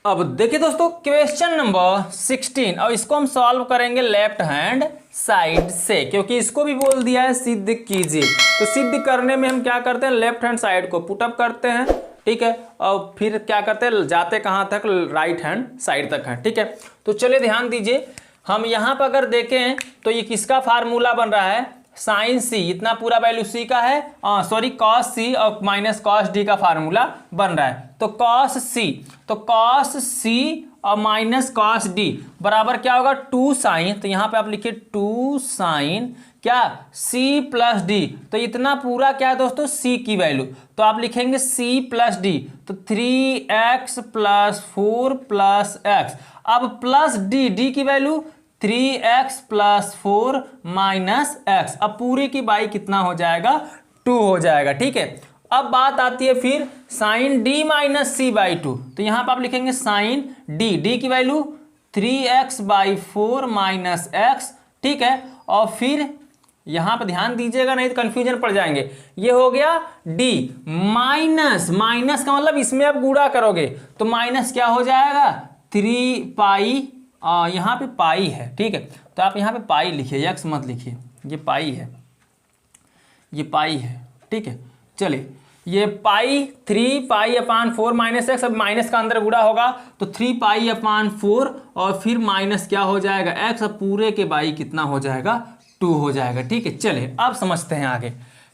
अब देखिए दोस्तों क्वेश्चन नंबर 16, और इसको हम सॉल्व करेंगे लेफ्ट हैंड साइड से, क्योंकि इसको भी बोल दिया है सिद्ध कीजिए। तो सिद्ध करने में हम क्या करते हैं, लेफ्ट हैंड साइड को पुटअप करते हैं, ठीक है, और फिर क्या करते हैं, जाते कहाँ तक, राइट हैंड साइड तक है, ठीक है। तो चलिए ध्यान दीजिए, हम यहाँ पर अगर देखें तो ये किसका फार्मूला बन रहा है, साइन सी, इतना पूरा वैल्यू सी का है, सॉरी कॉस सी और माइनस कॉस डी का फार्मूला बन रहा है। तो कॉस सी, तो कॉस सी और माइनस कॉस डी बराबर क्या होगा 2 साइन। तो यहाँ पे आप लिखिए 2 साइन क्या सी प्लस डी, तो इतना पूरा क्या है दोस्तों सी की वैल्यू, तो आप लिखेंगे सी प्लस डी, तो 3x प्लस 4 प्लस एक्स। अब प्लस डी, डी की वैल्यू 3x प्लस 4 माइनस एक्स। अब पूरी की बाई कितना हो जाएगा 2 हो जाएगा, ठीक है। अब बात आती है फिर sine D minus C by 2, तो यहाँ पर आप लिखेंगे साइन डी, डी की वैल्यू 3x बाई 4 माइनस एक्स, ठीक है। और फिर यहाँ पर ध्यान दीजिएगा नहीं तो कंफ्यूजन पड़ जाएंगे, ये हो गया डी माइनस, माइनस का मतलब इसमें आप गुणा करोगे तो माइनस क्या हो जाएगा 3 पाई, यहाँ पे पाई है, ठीक है। तो आप यहाँ पे पाई लिखिए, एक्स मत लिखिए, ये पाई है, ये पाई है, ठीक है। चलिए ये पाई 3 पाई अपान 4 माइनस एक्स, अब माइनस का अंदर गुणा होगा तो 3 पाई अपान 4 और फिर माइनस क्या हो जाएगा एक्स, अब पूरे के बाई कितना हो जाएगा 2 हो जाएगा, ठीक है। चलिए अब समझते हैं आगे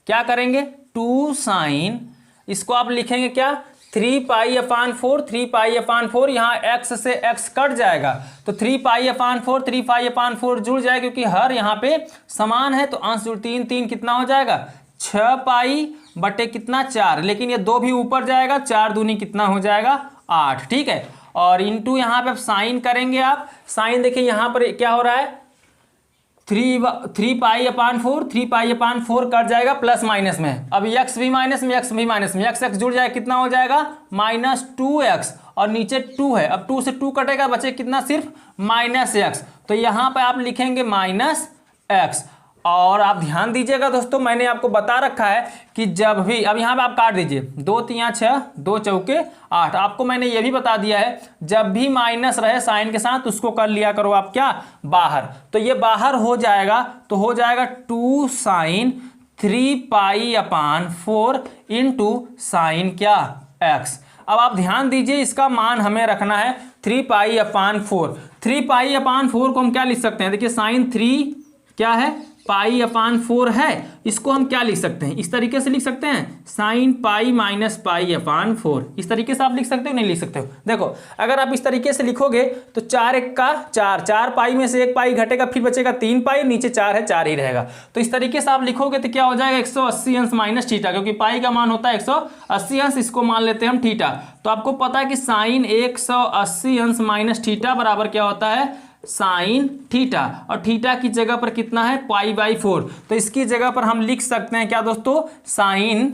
क्या करेंगे, 2 साइन, इसको आप लिखेंगे क्या 3 पाई अपान 4, 3 पाई अपान 4, यहाँ x से x कट जाएगा तो 3 पाई अपान 4, 3 पाई अपान 4 जुड़ जाएगा, क्योंकि हर यहाँ पे समान है तो अंश जुड़ 3 3 कितना हो जाएगा 6 पाई बटे कितना 4, लेकिन ये 2 भी ऊपर जाएगा, 4 दूनी कितना हो जाएगा 8, ठीक है। और इंटू यहाँ पे साइन करेंगे आप, साइन देखिए यहाँ पर क्या हो रहा है 3 पाई अपान 4, 3 पाई अपान 4 कट जाएगा प्लस माइनस में, अब x भी माइनस में, x भी माइनस में, x जुड़ जाएगा कितना हो जाएगा माइनस 2x, और नीचे 2 है, अब 2 से 2 कटेगा, बचे कितना सिर्फ माइनस x, तो यहाँ पे आप लिखेंगे माइनस x। और आप ध्यान दीजिएगा दोस्तों, मैंने आपको बता रखा है कि जब भी, अब यहाँ पे आप काट दीजिए, 2 3 6, 2 चौके 8, आपको मैंने ये भी बता दिया है जब भी माइनस रहे साइन के साथ उसको कर लिया करो आप क्या बाहर, तो ये बाहर हो जाएगा, तो हो जाएगा 2 साइन 3 पाई अपान 4 इंटू साइन क्या x। अब आप ध्यान दीजिए, इसका मान हमें रखना है 3 पाई अपान 4, 3 पाई अपान 4 को हम क्या लिख सकते हैं, देखिए साइन 3 क्या है पाई अपान 4 है, इसको हम क्या लिख सकते हैं, इस तरीके से लिख सकते हैं साइन पाई माइनस पाई अपान 4, इस तरीके से आप लिख सकते हो नहीं लिख सकते हो। देखो अगर आप इस तरीके से लिखोगे तो 4 1 का 4, 4 पाई में से 1 पाई घटेगा, फिर बचेगा 3 पाई, नीचे 4 है 4 ही रहेगा, तो इस तरीके से आप लिखोगे तो क्या हो जाएगा 180 अंश माइनस थीटा, क्योंकि पाई का मान होता है 180 अंश, इसको मान लेते हैं हम थीटा। तो आपको पता है कि साइन 180 अंश माइनस थीटा बराबर क्या होता है साइन थीटा, और थीटा की जगह पर कितना है पाई बाई 4, तो इसकी जगह पर हम लिख सकते हैं क्या दोस्तों साइन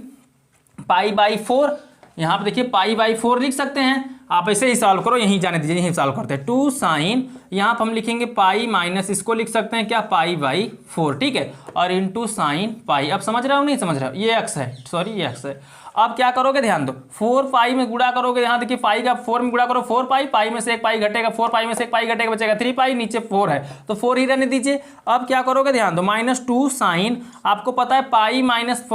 पाई बाई 4, यहाँ पर देखिए पाई बाई 4 लिख सकते हैं, आप ऐसे ही सॉल्व करो, यहीं जाने दीजिए, यहीं सॉल्व करते हैं। 2 साइन, यहाँ पर हम लिखेंगे पाई माइनस, इसको लिख सकते हैं क्या, पाई बाई 4, ठीक है, और इंटू साइन पाई। अब समझ रहे हो नहीं समझ रहे हो, ये एक्स है, सॉरी ये एक्स है। अब क्या करोगे, ध्यान दो, 4 पाई में गुणा करोगे, यहाँ देखिए पाई का 4 में गुणा करो, 4 पाई, पाई में से एक पाई घटेगा, 4 पाई में से एक पाई घटेगा, बचेगा 3 पाई, नीचे 4 है तो 4 ही रहने दीजिए। अब क्या करोगे, ध्यान दो, -2 साइन, आपको पता है पाई माइनस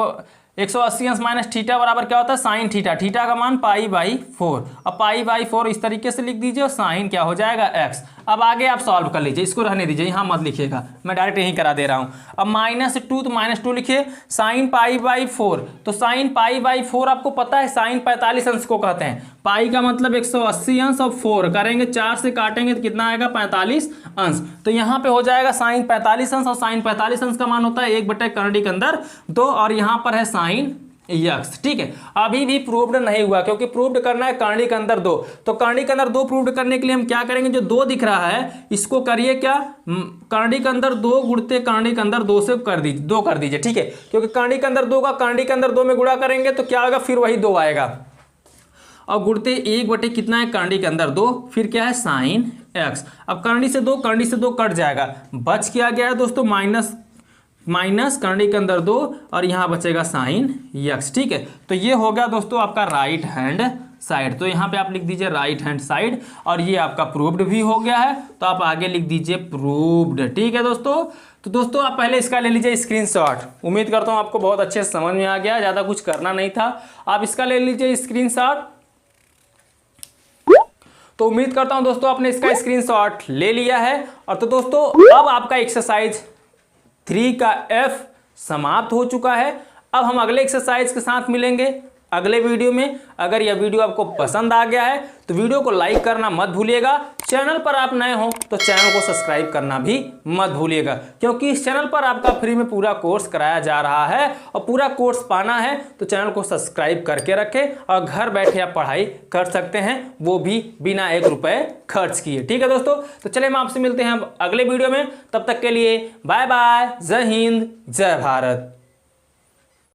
180 अंश माइनस थीटा बराबर क्या होता है, साइन थीटा, थीटा का मान पाई बाई 4। अब पाई बाई 4 इस तरीके से लिख दीजिए और साइन क्या हो जाएगा, एक्स। अब आगे आप सॉल्व कर लीजिए, इसको रहने दीजिए, यहाँ मत लिखिएगा, मैं डायरेक्ट यहीं करा दे रहा हूँ। अब -2 तो -2 लिखिए, साइन पाई बाई 4, तो साइन पाई बाई 4 आपको पता है साइन 45 अंश को कहते हैं, पाई का मतलब 180 अंश और 4 करेंगे 4 से काटेंगे तो कितना आएगा, 45 अंश। तो यहाँ पे हो जाएगा साइन 45 अंश, और साइन 45 अंश का मान होता है 1/कर्णिक अंदर 2, और यहाँ पर है साइन यक्स, ठीक है। अभी भी प्रूव्ड नहीं हुआ, क्योंकि प्रूव्ड करना है कर्णिक अंदर 2, तो कर्णिक अंदर 2 प्रूव्ड करने के लिए हम क्या करेंगे, जो 2 दिख रहा है इसको करिए क्या, कर्णिक अंदर 2 गुणते कर्णिक अंदर 2 से कर दीजिए, ठीक है, क्योंकि कर्णिक अंदर 2 का कर्णिक अंदर 2 में गुणा करेंगे तो क्या होगा, फिर वही 2 आएगा, और गुणते 1 कितना है, कर्णिक अंदर 2, फिर क्या है, साइन एक्स। अब कर्णी से 2 कट जाएगा, बच क्या गया है दोस्तों, माइनस कर्णिक अंदर 2, और यहाँ बचेगा साइन यक्स, ठीक है। तो ये हो गया दोस्तों आपका राइट हैंड साइड, तो यहाँ पे आप लिख दीजिए राइट हैंड साइड, और ये आपका प्रूव्ड भी हो गया है, तो आप आगे लिख दीजिए प्रूव्ड, ठीक है दोस्तों। तो दोस्तों आप पहले इसका ले लीजिए स्क्रीनशॉट, उम्मीद करता हूँ आपको बहुत अच्छे से समझ में आ गया, ज़्यादा कुछ करना नहीं था, आप इसका ले लीजिए स्क्रीनशॉट। तो उम्मीद करता हूँ दोस्तों आपने इसका स्क्रीनशॉट ले लिया है, और तो दोस्तों अब आपका एक्सरसाइज 3 का F समाप्त हो चुका है। अब हम अगले एक्सरसाइज के साथ मिलेंगे अगले वीडियो में। अगर यह वीडियो आपको पसंद आ गया है तो वीडियो को लाइक करना मत भूलिएगा, चैनल पर आप नए हो तो चैनल को सब्सक्राइब करना भी मत भूलिएगा, क्योंकि इस चैनल पर आपका फ्री में पूरा कोर्स कराया जा रहा है, और पूरा कोर्स पाना है तो चैनल को सब्सक्राइब करके रखें, और घर बैठे आप पढ़ाई कर सकते हैं, वो भी बिना 1 रुपए खर्च किए, ठीक है दोस्तों। तो चलिए हम आपसे मिलते हैं अगले वीडियो में, तब तक के लिए बाय बाय, जय हिंद, जय भारत।